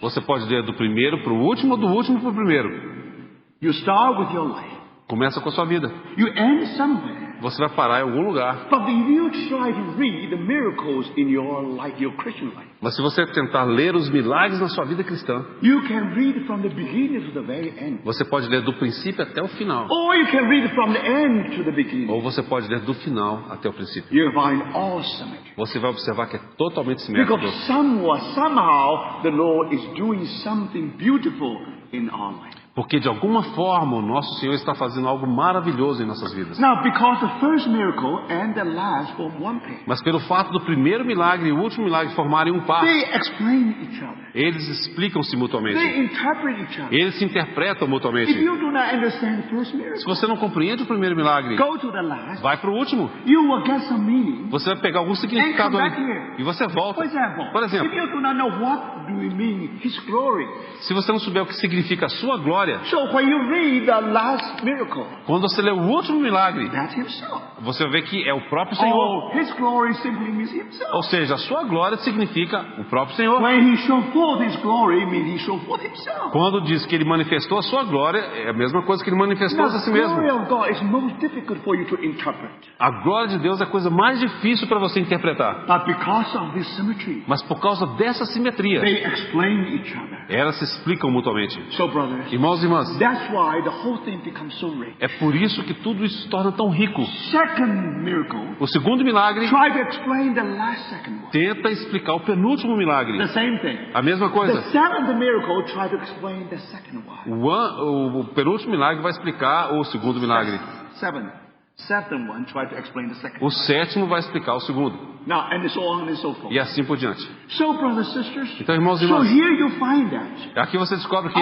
Você pode ler do primeiro para o último, ou do último para o primeiro. Começa com a sua vida. Você vai parar em algum lugar. Mas se você tentar ler os milagres na sua vida cristã, você pode ler do princípio até o final. Ou você pode ler do final até o princípio. Você vai observar que é totalmente simétrico. Porque de alguma forma o nosso Senhor está fazendo algo maravilhoso em nossas vidas. Mas pelo fato do primeiro milagre e o último milagre formarem um par, eles explicam-se mutuamente. Eles se interpretam mutuamente. Se você não compreende o primeiro milagre, vai para o último. Você vai pegar algum significado ali e você volta. Por exemplo, se você não souber o que significa a sua glória, quando você lê o último milagre, você vai ver que é o próprio Senhor. Ou seja, a sua glória significa o próprio Senhor. Quando diz que ele manifestou a sua glória, é a mesma coisa que ele manifestou a si mesmo. A glória de Deus é a coisa mais difícil para você interpretar. Mas por causa dessa simetria, elas se explicam mutuamente. Irmãos e irmãs, é por isso que tudo isso se torna tão rico. O segundo milagre tenta explicar o penúltimo milagre. A mesma coisa. O penúltimo milagre vai explicar o segundo milagre. O sétimo vai explicar o segundo. E assim por diante. Então, irmãos e irmãs, aqui você descobre que,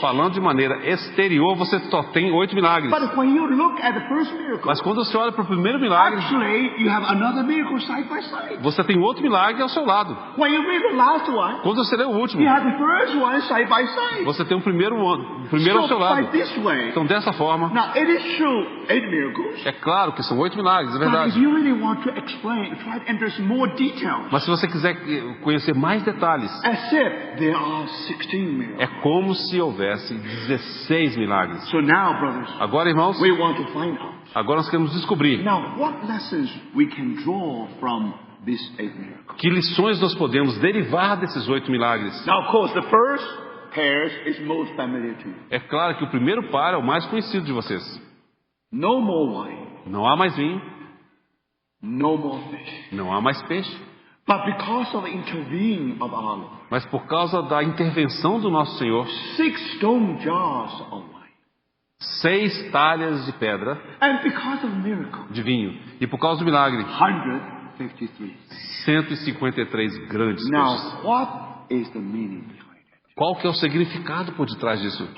falando de maneira exterior, você só tem 8 milagres. Mas quando você olha para o primeiro milagre, você tem outro milagre ao seu lado. Quando você lê o último, você tem o primeiro ao seu lado. Então, dessa forma, é claro que são 8 milagres, é verdade. Mas se você quiser conhecer mais detalhes, é como se houvesse 16 milagres. Agora, irmãos, agora nós queremos descobrir que lições nós podemos derivar desses 8 milagres. É claro que o primeiro par é o mais conhecido de vocês. Não há mais vinho. Não há mais peixe. Mas por causa da intervenção do nosso Senhor, 6 talhas de pedra de vinho. E por causa do milagre, 153 grandes peixes. Qual que é o significado por detrás disso?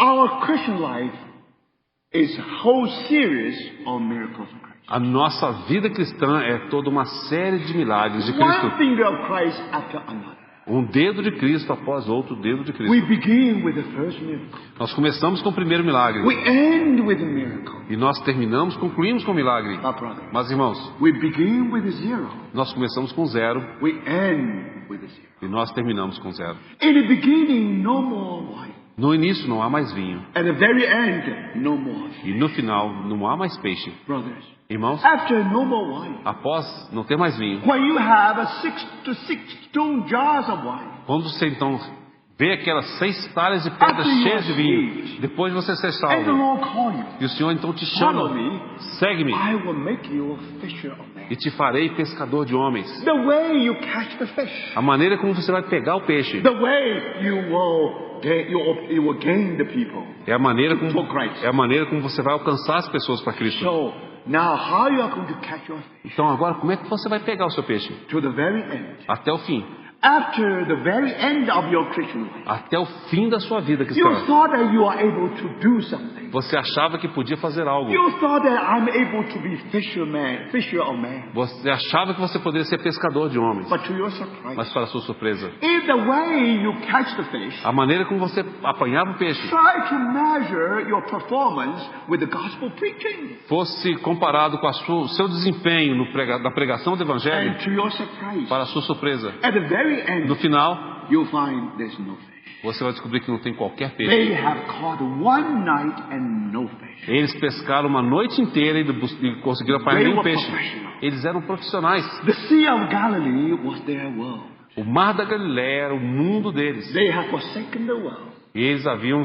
A nossa vida cristã é toda uma série de milagres de Cristo. Um dedo de Cristo após outro dedo de Cristo. Nós começamos com o primeiro milagre. E nós concluímos com o milagre. Mas, irmãos, nós começamos com 0. E nós terminamos com 0. No início não há mais vinho. At the very end, no more. E no final não há mais peixe. Brothers, irmãos, after no more wine, após não ter mais vinho, when you have 6 to 6 stone jars of wine, quando você então vê aquelas 6 talhas de pedra cheias de vinho, depois você ser salvo, and the Lord call you, e o Senhor então te chama, segue-me, I will make you a fisher of men. e te farei pescador de homens. The way you catch the fish, A maneira como você vai pegar o peixe, the way you will gain the people, é a maneira for Christ. como você vai alcançar as pessoas para Cristo. So now, how you are going to catch your fish? Então agora como é que você vai pegar o seu peixe? To the very end. Até o fim. After the very end of your Christian life, Até o fim da sua vida cristã. you thought that you are able to do something. Você achava que podia fazer algo. You thought that I'm able to be fisher of men. Você achava que você poderia ser pescador de homens. But to your surprise, Mas para sua surpresa, if the way you catch the fish, a maneira como você apanhava o peixe try to measure your performance with the gospel preaching, fosse comparado com o seu desempenho na pregação do Evangelho, and to your surprise, para a sua surpresa, at the very end, no final, you'll find there's no fish. você vai descobrir que não tem qualquer They peixe. have caught one night and no fish. Eles pescaram uma noite inteira e conseguiram apanhar They nenhum were peixe. professional. Eles eram profissionais. The Sea of Galilee was their world. O Mar da Galileia era o mundo deles. They have forsaken the world. E eles haviam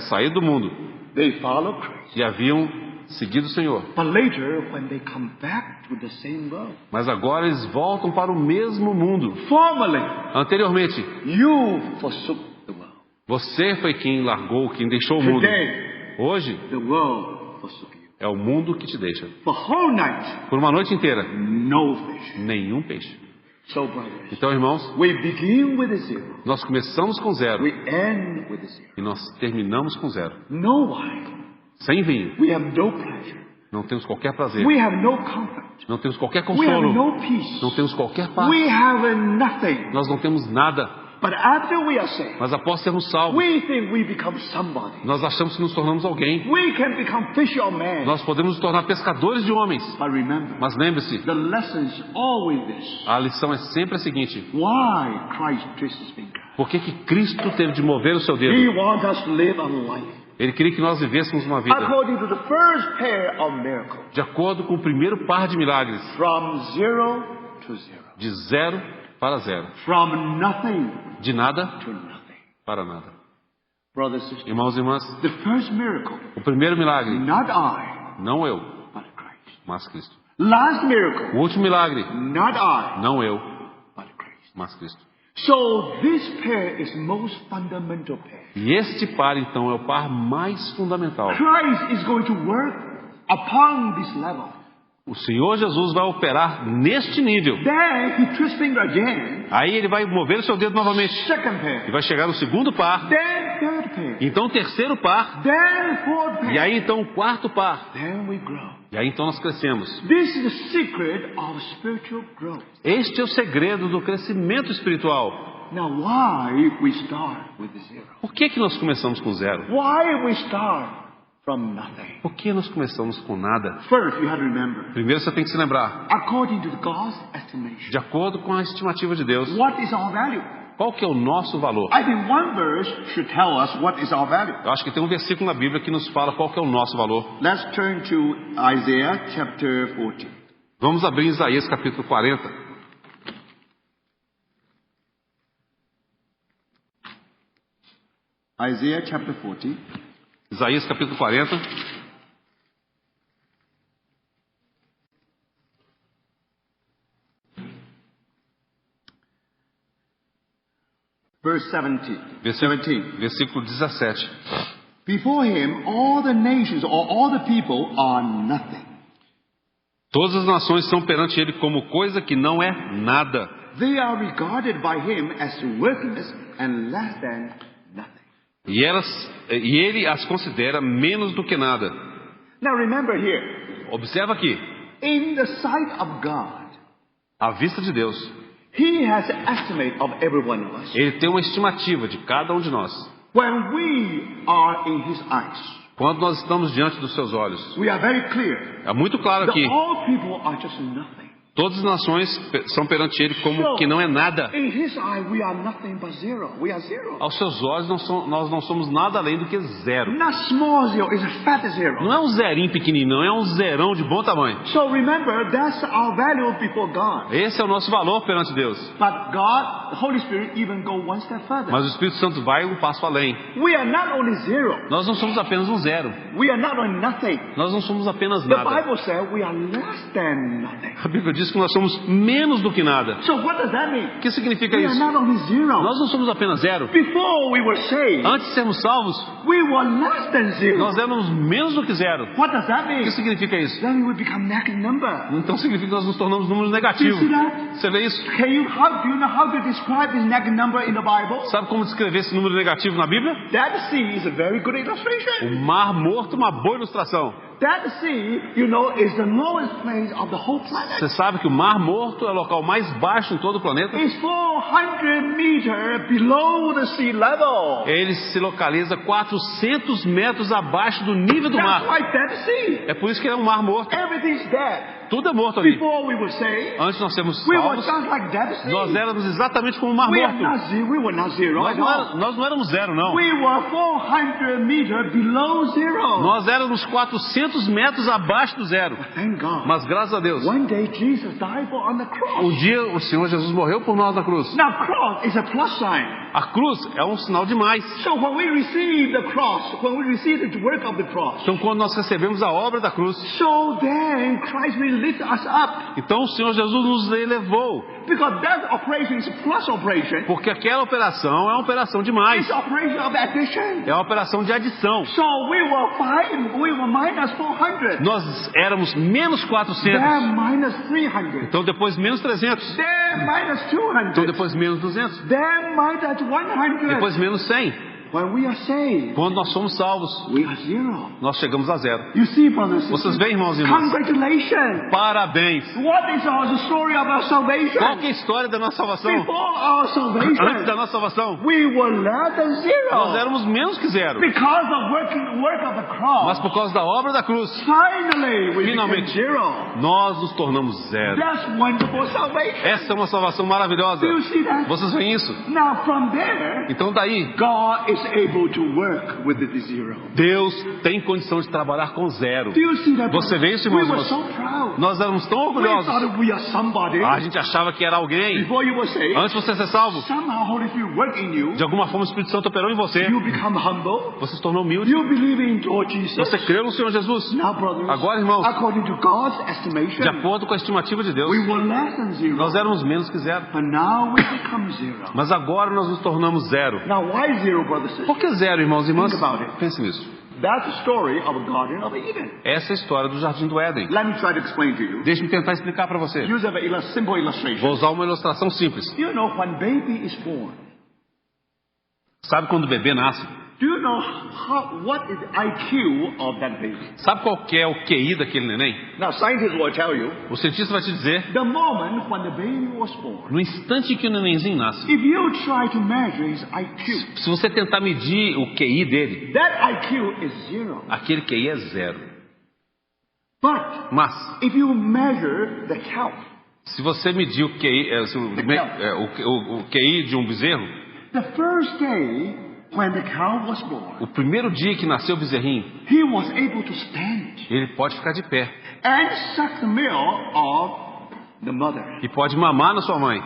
saído do mundo They follow Christ. e haviam seguido o Senhor. But later, when they come back to the same world, Mas agora eles voltam para o mesmo mundo. formerly, Anteriormente, you forsook the world. você foi quem largou, quem deixou o mundo. Today, Hoje the world forsook you. é o mundo que te deixa. For whole night, Por uma noite inteira, no fish. nenhum peixe. So, brothers, Então, irmãos, we begin with a zero. nós começamos com zero We end with a zero. e nós terminamos com zero. No wine. Sem vinho. We have no pleasure. Não temos qualquer prazer. We have no comfort. Não temos qualquer We have consolo. no peace. Não temos qualquer paz. We have nothing. Nós não temos nada. But after we are saved, Mas após sermos salvos, we think we become somebody. nós achamos que nos tornamos alguém. We can become fisher of men. Nós podemos nos tornar pescadores de homens. But remember, Mas lembre-se, the lesson is always this. a lição é sempre a seguinte: Why Christ twists his finger? por que Cristo teve de mover o seu He dedo? wants us to live a life Ele queria que nós vivêssemos uma vida according to the first pair of miracles. de acordo com o primeiro par de milagres, From zero to zero. de zero para zero, From nothing de nada to nothing. para nada. Brothers and sisters, Irmãos e irmãs, the first miracle, o primeiro milagre, not I, não eu, but Christ. mas Cristo. Last miracle, O último milagre, not I, não eu, but Christ. mas Cristo. So this pair is most fundamental pair. E este par, então, é o par mais fundamental. Christ is going to work upon this level. O Senhor Jesus vai operar neste nível. Then he twists finger again. Aí ele vai mover o seu dedo novamente. Second E pair. vai chegar no segundo par. Then third pair. Então o terceiro par. Then fourth pair. E aí então o quarto par. Then we grow. E aí então nós crescemos. This is the secret of spiritual growth. Este é o segredo do crescimento espiritual. Now why we start with zero? Por que nós começamos com zero? Why we start from nothing? Por que nós começamos com nada? First, you have to remember, Primeiro você tem que se lembrar. according to God's estimation, De acordo com a estimativa de Deus, what is our value? qual que é o nosso valor? I think one verse should tell us what is our value. Eu acho que tem um versículo na Bíblia que nos fala qual que é o nosso valor. Let's turn to Isaiah chapter 40. Vamos abrir Isaías capítulo 40. Isaiah chapter 40. Isaías capítulo 40. Verse 17. Versículo 17. Before him, all the nations or all the people are nothing. Todas as nações estão perante ele como coisa que não é nada. They are regarded by him as worthless and less than nothing. E ele as considera menos do que nada. Now remember here, Observa aqui. in the sight of God, À vista de Deus, he has an estimate of every one of us. ele tem uma estimativa de cada um de nós. When we are in his eyes, Quando nós estamos diante dos seus olhos, we are very clear é muito claro that aqui all people are just nothing. Todas as nações são perante ele como que não é nada. Aos seus olhos nós não somos nada além do que zero. Não é um zerinho pequenininho, não é um zerão de bom tamanho. Esse é o nosso valor perante Deus. Mas o Espírito Santo vai um passo além. Nós não somos apenas um zero. Nós não somos apenas nada. A Bíblia diz que nós somos menos do que nada. O que significa isso? Nós não somos apenas zero. Antes de sermos salvos, nós éramos menos do que zero. O que significa isso? Então significa que nós nos tornamos números negativos. Você vê isso? Sabe como descrever esse número negativo na Bíblia? O mar morto é uma boa ilustração. Você sabe que o Mar Morto é o local mais baixo em todo o planeta? Ele se localiza 400 metros abaixo do nível do mar. É por isso que é um Mar Morto. Tudo é morto ali. Antes nós sermos salvos, nós éramos exatamente como um Mar Morto. Nós não éramos zero, não. Nós éramos 400 metros abaixo do zero. Mas graças a Deus, um dia o Senhor Jesus morreu por nós na cruz. A cruz é um sinal de mais. Então quando nós recebemos a obra da cruz, então o Senhor Jesus nos elevou. Porque aquela operação é uma operação de mais. É uma operação de adição. Nós éramos menos 400. Então depois menos 300. Então depois menos 200. Depois menos 100. Quando nós somos salvos, nós chegamos a zero. Vocês veem, irmãos e irmãs? Parabéns. Qual que é a história da nossa salvação? Antes da nossa salvação, nós éramos menos que zero. Mas por causa da obra da cruz, finalmente, nós nos tornamos zero. Essa é uma salvação maravilhosa. Vocês veem isso? Então daí, Deus tem condição de trabalhar com zero. Você vê isso, irmãos? Nós éramos tão orgulhosos. A gente achava que era alguém. Antes de você ser salvo, de alguma forma o Espírito Santo operou em você. Você se tornou humilde. Você creu no Senhor Jesus. Agora, irmãos, de acordo com a estimativa de Deus, nós éramos menos que zero. Mas agora nós nos tornamos zero. Por que zero, irmãos e irmãs? Pense nisso. Essa é a história do Jardim do Éden. Deixe-me tentar explicar para você. Vou usar uma ilustração simples. Sabe quando o bebê nasce? Sabe qual que é o QI daquele neném? O cientista vai te dizer, no instante em que o nenenzinho nasce, se você tentar medir o QI dele, aquele QI é zero. Mas se você medir o QI, o QI de um bezerro, o primeiro dia que nasceu o bezerrinho, ele pode ficar de pé e pode mamar na sua mãe.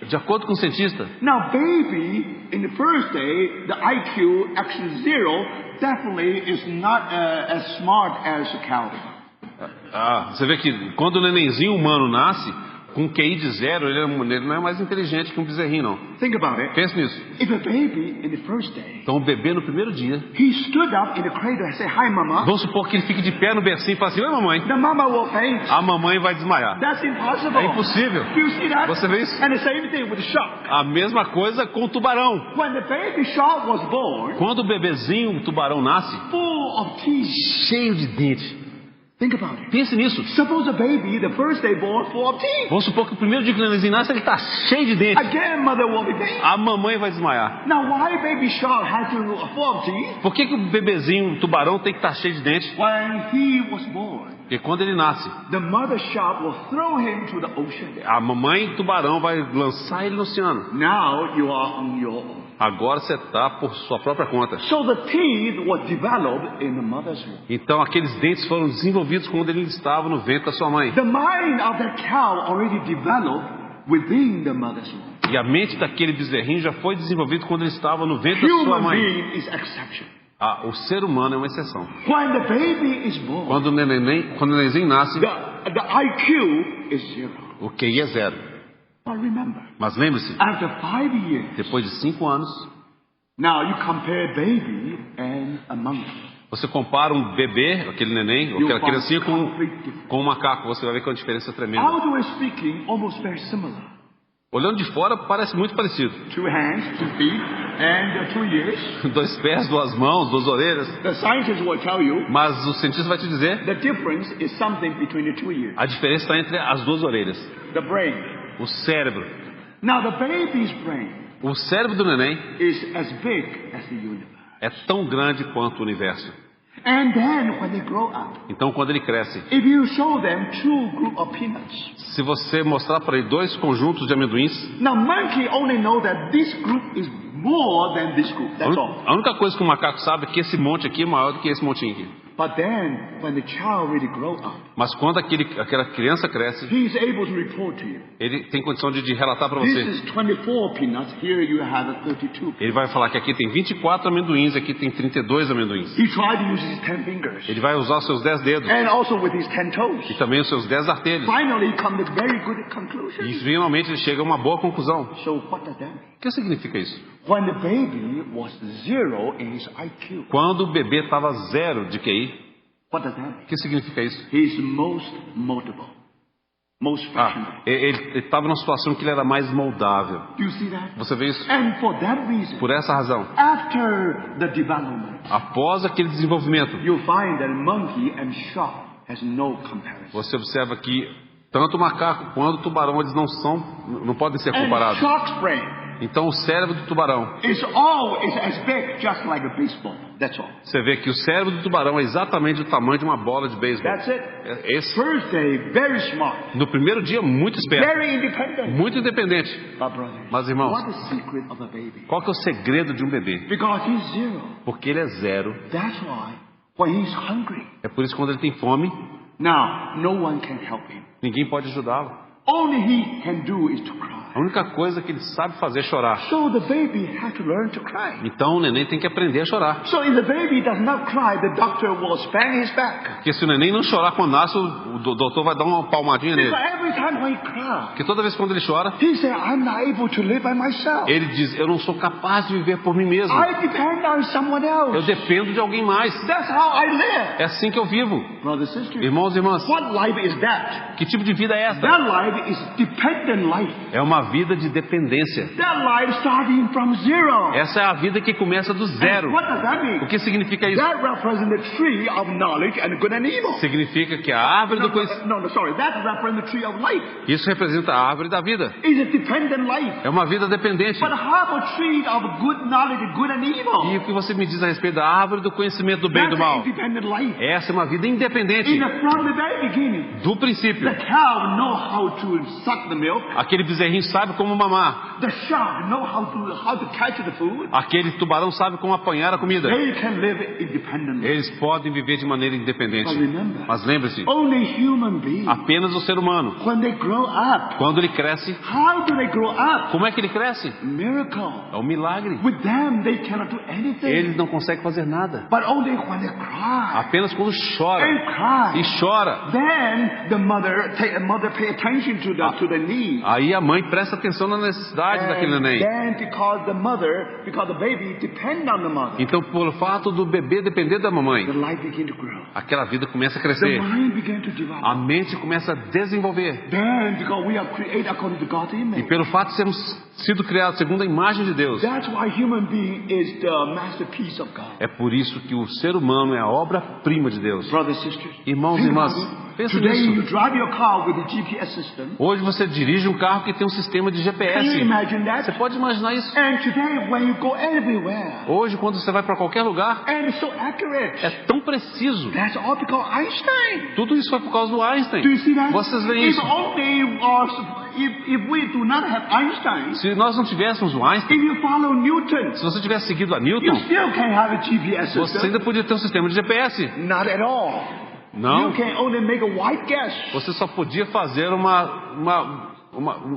De acordo com o cientista, baby in the first day, the IQ actually zero, definitely is not as smart as a cow. Você vê que quando o nenenzinho humano nasce com um QI de zero, ele não é mais inteligente que um bezerrinho, não. Pense nisso. Então o bebê no primeiro dia, vamos supor que ele fique de pé no bercinho e fale assim, oi mamãe. A mamãe vai desmaiar. É impossível. Você vê isso? A mesma coisa com o tubarão. Quando o bebezinho, o tubarão nasce, cheio de dentes. Pense nisso. Vamos supor que o primeiro dia que o nenenzinho nasce, ele está cheio de dentes. A mamãe vai desmaiar. Por que o bebezinho, o tubarão, tem que estar cheio de dentes? Porque quando ele nasce, the mother shark will throw him to the ocean. a mamãe tubarão vai lançar ele no oceano. Now you are on your own. Agora você está por sua própria conta. So the teeth were developed in the mother's womb. Então aqueles dentes foram desenvolvidos quando ele estava no ventre da sua mãe. The mind of that cow already developed within the mother's womb. E a mente daquele bezerrinho já foi desenvolvida quando ele estava no ventre da sua Human mãe. being is exception. O ser humano é uma exceção. When the baby is born, Quando o neném nasce, the IQ is 0. o QI é 0. But remember, Mas lembre-se, after 5 years, depois de 5 anos, now you compare baby and a monkey. você compara um bebê, aquele neném, ou aquela criancinha com um macaco, você vai ver que é uma diferença tremenda. Outward speaking, almost very similar. Olhando de fora, parece muito parecido. 2 hands, 2 feet, and 2 ears. 2 pés, 2 mãos, 2 orelhas. The scientist will tell you Mas o cientista vai te dizer, the difference is something between the 2 ears. a diferença está entre as 2 orelhas. The brain. O cérebro. Now the baby's brain O cérebro do neném is as big as the universe. é tão grande quanto o universo. And then when they grow up, Então quando ele cresce, if you show them 2 group of peanuts, se você mostrar para ele 2 conjuntos de amendoins, now monkey only know that this group is more than this group. That's all. a única coisa que o macaco sabe é que esse monte aqui é maior do que esse montinho aqui. But then when the child really grow up, Mas quando aquela criança cresce, he is able to report to you. ele tem condição de relatar para This você. is 24 peanuts. Here you have 32. Ele vai falar que aqui tem 24 amendoins, aqui tem 32 amendoins. He tried to use his 10 fingers Ele vai usar os seus 10 dedos and also with his 10 toes. e também os seus 10 artelhos. Finally, come to very good conclusion. E finalmente ele chega a uma boa conclusão. So what does that mean? O que significa isso? When the baby was 0 in his IQ, Quando o bebê estava 0 de QI, what does that mean? o que significa isso? He is most moldable, most fashionable. Ele estava numa situação que ele era mais moldável. Do you see that? Você vê isso? And for that reason, Por essa razão, after the development, após aquele desenvolvimento, you'll find that monkey and shark has no comparison. você observa que tanto o macaco quanto o tubarão, eles não podem ser And comparados. shark's brain Então o cérebro do tubarão, is as big just like a baseball. That's all. você vê que o cérebro do tubarão é exatamente do tamanho de uma bola de beisebol. That's it. Esse, First day, very smart, no primeiro dia, muito esperto, very independent. muito independente. But brothers, Mas irmãos, what is the secret of a baby? qual que é o segredo de um bebê? Because he's 0. Porque ele é 0. That's why when he's hungry, É por isso que quando ele tem fome, now no one can help him. ninguém pode ajudá-lo. Only he can do is to cry. A única coisa que ele sabe fazer é chorar. So the baby has to learn to cry. Então o neném tem que aprender a chorar. So if the baby does not cry, the doctor will spank his back. Porque se o neném não chorar quando nasce, o doutor vai dar uma palmadinha nele. Because every time when he cries, Porque toda vez quando ele chora, he says, I'm not able to live by myself. ele diz, eu não sou capaz de viver por mim mesmo. I depend on someone Eu else. dependo de alguém mais. That's how I live. É assim que eu vivo. Brothers and sisters, Irmãos e irmãs, what life is that? que tipo de vida é esta? That life is dependent life. É uma vida de dependência. That life starting from 0. Essa é a vida que começa do zero. And what does that mean? O que significa isso? That represents the tree of knowledge and good and evil. Significa que a árvore do conhecimento... No, sorry. That represents the tree of life. Isso representa a árvore da vida. It's a dependent life. É uma vida dependente. But how a tree of good knowledge, good and evil? E o que você me diz a respeito da árvore do conhecimento do bem e do mal? That's independent life. Essa é uma vida independente. From the very beginning, Do princípio. the cow knows how to suck the milk. Aquele bezerrinho sabe como mamar. The shark knows how to catch the food. Aquele tubarão sabe como apanhar a comida. They can live independently. Eles podem viver de maneira independente. But remember, Mas lembre-se, only human beings, apenas o ser humano, when they grow up, quando ele cresce, how do they grow up? como é que ele cresce? Miracle. É um milagre. With them, they cannot do anything. Eles não conseguem fazer nada. But only when they cry. Apenas quando chora. And cry. E chora. Then the mother pay attention to the need. Aí a mãe presta atenção na necessidade daquele neném. Then because the baby depend on the mother, Então, por fato do bebê depender da mamãe, the life begin to grow. aquela vida começa a The crescer. mind begin to develop. A mente começa a desenvolver. Then because we are created according to God's E image. pelo fato de sermos sido criados segundo a imagem de Deus, That's why human being is the masterpiece of God. é por isso que o ser humano é a obra-prima de Deus. Brothers and sisters, Irmãos e think irmãs, about it. Pensa Today you nisso. drive your car with a GPS system. Hoje você dirige um carro que tem um sistema de Can you GPS. imagine that? Você pode imaginar isso? And today when you go everywhere, Hoje, quando você vai para qualquer lugar, and it's so accurate. é tão preciso. That's all because Einstein. Tudo isso foi por causa do Einstein. Do you see that? Vocês veem If isso? only if we do not have Einstein, Se nós não tivéssemos o Einstein, if you follow Newton, se você tivesse seguido a you Newton, still can have a GPS você system. ainda podia ter um sistema de GPS. Not at all. Não. You can only make a white guess. Você só podia fazer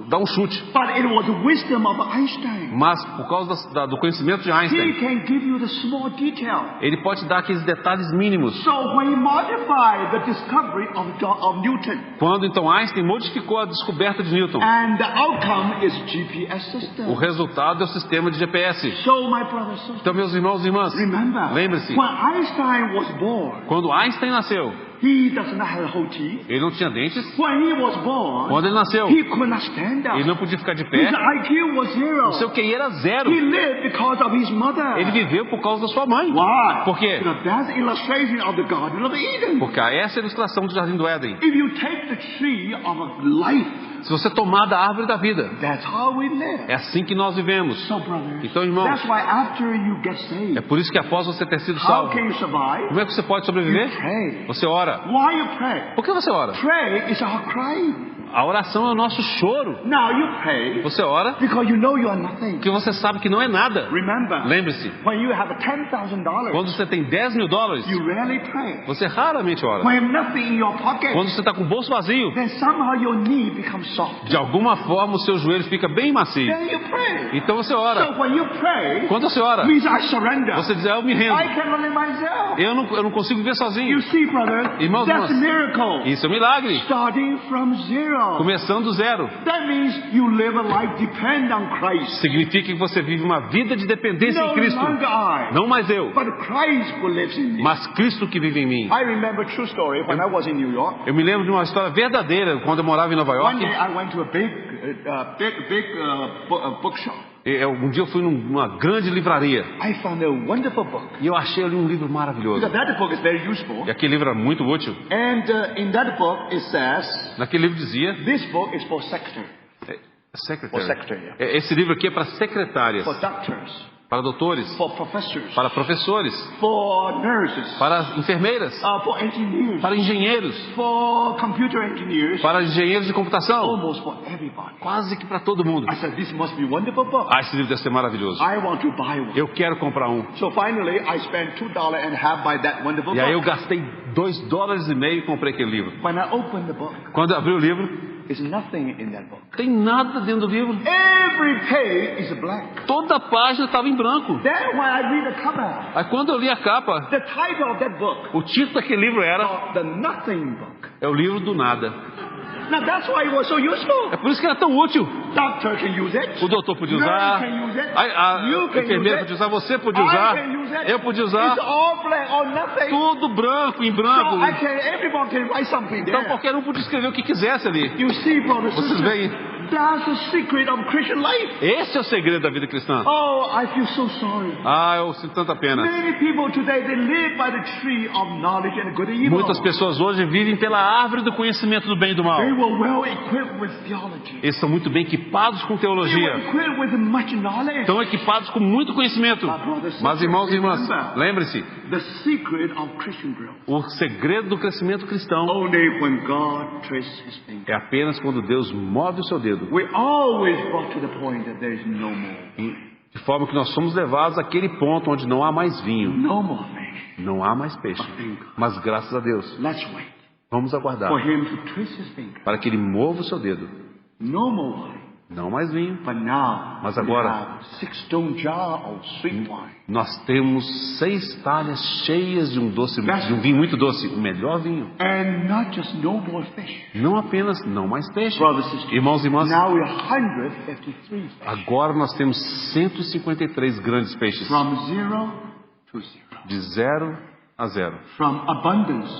dar um chute. But it was the wisdom of Einstein. Mas por causa do conhecimento de He Einstein, can give you the small detail. ele pode dar aqueles detalhes mínimos. So when he modified the discovery of Newton, Quando então Einstein modificou a descoberta de Newton, and the outcome is GPS o system. resultado é o sistema de GPS. So my brothers and sisters, Então, meus irmãos e irmãs, remember, lembre-se, when Einstein was born, quando Einstein nasceu, he does not have whole teeth. ele não tinha dentes. When he was born, Quando ele nasceu, he could not stand up. ele não podia ficar de His pé. IQ was zero. O seu QI era zero. He lived because of his mother. Ele viveu por causa da sua mãe. Why? Por quê? Because that's illustration of the Garden of Eden. Porque essa é a ilustração do Jardim do Éden. If you take the tree of life, Se você tomar da árvore da vida, that's how we live. é assim que nós vivemos. So, brothers, Então, irmãos, that's why after you get saved, é por isso que após você ter sido how salvo, can you survive? como é que você pode sobreviver? Pray. Você ora. Why you pray? Por que você ora? Pray is our cry. A oração é o nosso choro. Now you pray Você ora because you know you are nothing. porque você sabe que não é nada. Remember, Lembre-se, when you have $10,000, quando você tem $10 mil, you rarely pray. você raramente ora. When you have nothing in your pocket, Quando você está com o bolso vazio, then somehow your knee becomes soft. de alguma forma o seu joelho fica bem macio. Then you pray. Então você ora. So when you pray, Quando você ora, means I surrender. você diz, eu me rendo. I cannot live myself. Eu não consigo viver sozinho. You see, brother, Irmãos, that's a irmãs, miracle. isso é um milagre. Starting from zero. Começando do zero. That means you live a life depend on Christ. Significa que você vive uma vida de dependência em No Cristo. longer I, Não mais eu, but Christ who lives in me. mas Cristo que vive em mim. I remember a true story when I was in New York. Eu me lembro de uma história verdadeira quando eu morava em Nova One day York. I went to a big bookshop. Um dia eu fui numa grande livraria I found a wonderful book. e eu achei ali um livro maravilhoso. Because that book is very useful. E aquele livro era muito útil. And in that book it says, Naquele livro dizia, this book is for secretary, secretary. Esse livro aqui é para secretárias, for doctors, para doutores, for professors, para professores, for nurses, para enfermeiras, for engineers, para engenheiros, for computer engineers, para engenheiros de computação, almost for everybody. quase que para todo mundo. I said, this must be a wonderful book. Esse livro deve ser maravilhoso. I want to buy one. Eu quero comprar um. So finally, I spent $2.50 by that wonderful E aí eu book. gastei $2,50 e comprei aquele livro. When I opened the book, Quando eu abri o livro, there's nothing in that book. tem nada dentro do livro. Every page is black. Toda a página estava em branco. Then when I read the cover, Aí quando eu li a capa, the title of that book, o título daquele livro era The Nothing Book. É o livro do nada. Now that's why it was so useful. É por isso que era tão útil. Doctor can use it. O doutor podia usar, Nurse can use it. a You can enfermeira use podia it. usar, você podia I usar, can use it. eu podia usar. It's all black or nothing. Tudo branco, em So branco. everyone can write something Então there. qualquer um podia escrever o que quisesse ali. You see, brothers and Vocês sisters, veem? that's the secret of Christian life. Esse é o segredo da vida cristã. Oh, I feel so sorry. Eu sinto tanta pena. Many people today, they live by the tree of knowledge and good and evil. Muitas pessoas hoje vivem pela árvore do conhecimento do bem e do mal. They were well equipped with theology. Eles são muito bem equipados com They were teologia. equipped with much knowledge. Estão equipados com muito conhecimento. Mas, irmãos e irmãs, lembre-se, The secret of Christian growth. o segredo do crescimento cristão Only when God traces his finger. é apenas quando Deus move o seu dedo. We always brought to the point that there is no more. De forma que nós somos levados àquele ponto onde não há mais vinho, No more fish. não há mais peixe. Mas graças a Deus, Let's wait vamos aguardar for him to trace his finger. para que Ele mova o seu dedo. No more wine. Não mais vinho, But now, Mas we agora- have 6-stone jar of sweet wine. nós temos 6 talhas cheias de um vinho muito doce, o melhor vinho. And not just no more fish. Não apenas não mais peixe. Brothers and sisters, Irmãos e irmãs, now we are 153 fish. agora nós temos 153 grandes peixes. From zero to zero. De 0 a 0. From abundance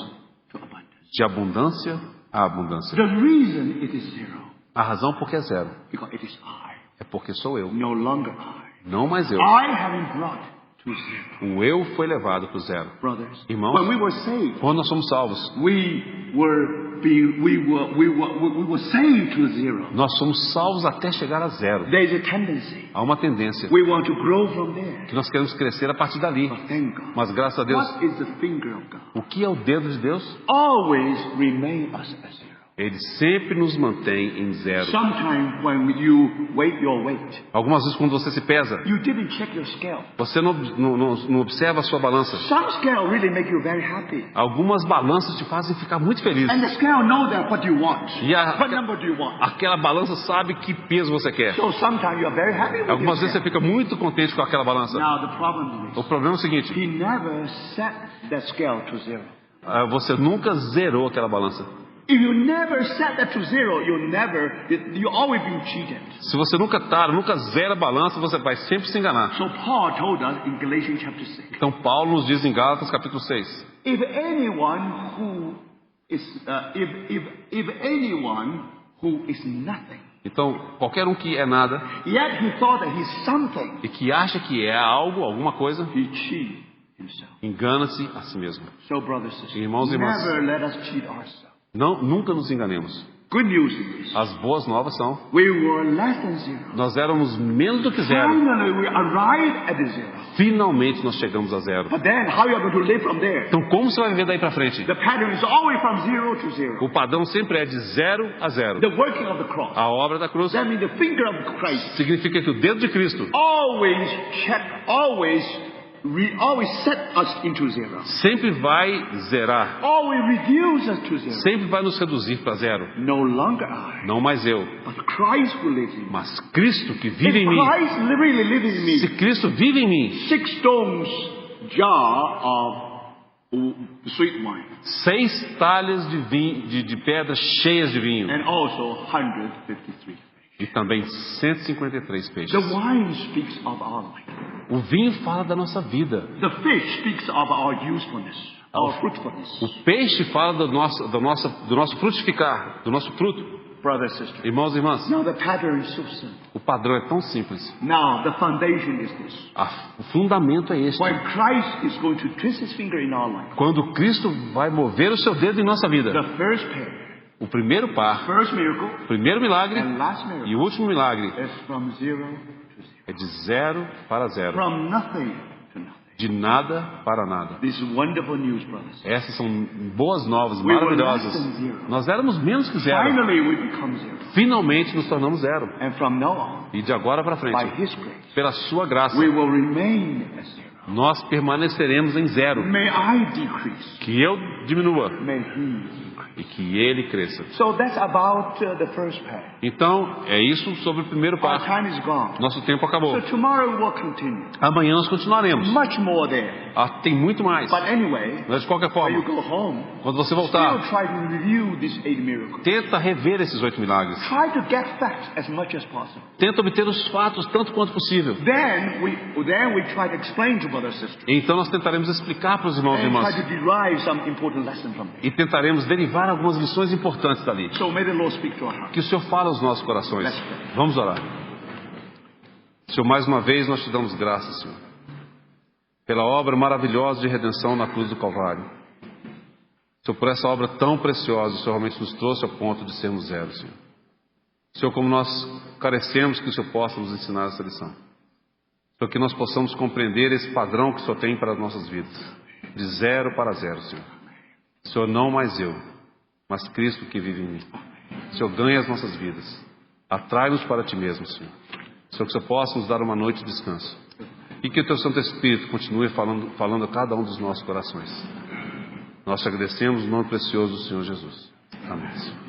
to abundance. De abundância a abundância. The reason it is zero, A razão porque é 0 because it is I, é porque sou eu, no longer I. não mais eu. I have been brought to zero. O eu foi levado para o 0. Brothers, Irmãos, when we were saved, quando nós somos salvos, we were saved to zero. Nós somos salvos até chegar a zero. There is a tendency. Há uma tendência We want to grow from there. que nós queremos crescer a partir dali. But thank God. Mas graças a Deus, What is the finger of God? o que é o dedo de Deus? Always remain us as zero. Ele sempre nos mantém em zero. Sometimes when you weigh your weight, Algumas vezes quando você se pesa, you didn't check your scale. você não observa a sua balança. Some scale really make you very happy. Algumas balanças te fazem ficar muito feliz. And the scale knows that what you want. E What number do you want? aquela balança sabe que peso você quer. So sometimes you are very happy with Algumas your vezes você scale. fica muito contente com aquela balança. Now the problem O is, problema é o seguinte: he never set that scale to zero. você nunca zerou aquela balança. If you never set that to zero, you always been cheated. Se você nunca zera a balança, você vai sempre se enganar. So Paul told us in Galatians chapter 6. Então Paulo nos diz em Gálatas capítulo 6. If anyone who is nothing, Então, qualquer um que é nada yet he thought that he's something, e que acha que é algo, alguma coisa, he cheats himself. engana-se a si mesmo. So brothers and sisters, Irmãos e irmãs, never let us cheat ourselves. nunca nos enganemos. Good news is, As boas novas são: we were less than zero. nós éramos menos do que zero. Finally, we arrived at the zero. Finalmente nós chegamos a zero. But then, how are you going to live from there? Então, como você vai viver daí para frente? The pattern is always from zero to zero. O padrão sempre é de zero a zero. The working of the cross. A obra da cruz That means the finger of Christ significa que o dedo de Cristo always set us into zero. sempre vai zerar, Always reduce us to zero. sempre vai nos reduzir para zero. No longer I, Não mais eu, but Christ who lives in me. mas Cristo que If vive em mim. Christ really lives in me, Se Cristo vive em mim, 6 stones jar of sweet wine, 6 talhas de pedras cheias de vinho and also 153. e também 153 peixes. The wine speaks of our life. O vinho fala da nossa vida. The fish speaks of our usefulness, our fruitfulness. O peixe fala do nosso frutificar, do nosso fruto. Brothers and sisters. Irmãos e irmãs, Now the pattern is so simple. o padrão é tão simples. Now the foundation is this. O fundamento é este. When Christ is going to twist his finger in our life, Quando Cristo vai mover o seu dedo em nossa vida, the first pair, o primeiro par, first miracle, o primeiro milagre and last e miracle o último milagre is from zero to zero. é de zero para zero. From nothing to nothing. De nada para nada. This is wonderful news, brothers. Essas são boas novas, We were maravilhosas. less than zero. Nós éramos menos que zero. Finally we become zero. Finalmente nos tornamos zero. And from now on, E de agora para frente, by his grace, pela sua graça, we will remain as zero. nós permaneceremos em zero. May I decrease, Que eu diminua may he increase. e que ele cresça. So that's about the first pair. Então, é isso sobre o primeiro Our passo. time is gone. Nosso tempo acabou. So tomorrow we'll continue. Amanhã nós continuaremos. Much more there. Tem muito mais. But anyway, Mas de qualquer when you forma, go home, quando você still voltar, try to review these 8 miracles. tenta rever esses 8 milagres. Try to get facts as much as possible. Tenta obter os fatos tanto quanto possível. Then we try to explain to brothers and sisters. Então nós tentaremos explicar para os irmãos e And irmãs. try to derive some important lesson from it. E tentaremos derivar algumas lições importantes dali. So may the Lord speak to our hearts. Que o Senhor fale aos nossos corações. Let's pray. Vamos orar. Senhor, mais uma vez nós te damos graças, Senhor, pela obra maravilhosa de redenção na cruz do Calvário. Senhor, por essa obra tão preciosa, o Senhor realmente nos trouxe ao ponto de sermos zero, Senhor. Senhor, como nós carecemos que o Senhor possa nos ensinar essa lição. Senhor, que nós possamos compreender esse padrão que o Senhor tem para as nossas vidas. De zero para zero, Senhor. Senhor, não mais eu, mas Cristo que vive em mim. Senhor, ganha as nossas vidas. Atrai-nos para Ti mesmo, Senhor. Senhor, que o Senhor possa nos dar uma noite de descanso. E que o Teu Santo Espírito continue falando a cada um dos nossos corações. Nós te agradecemos no nome precioso do Senhor Jesus. Amém.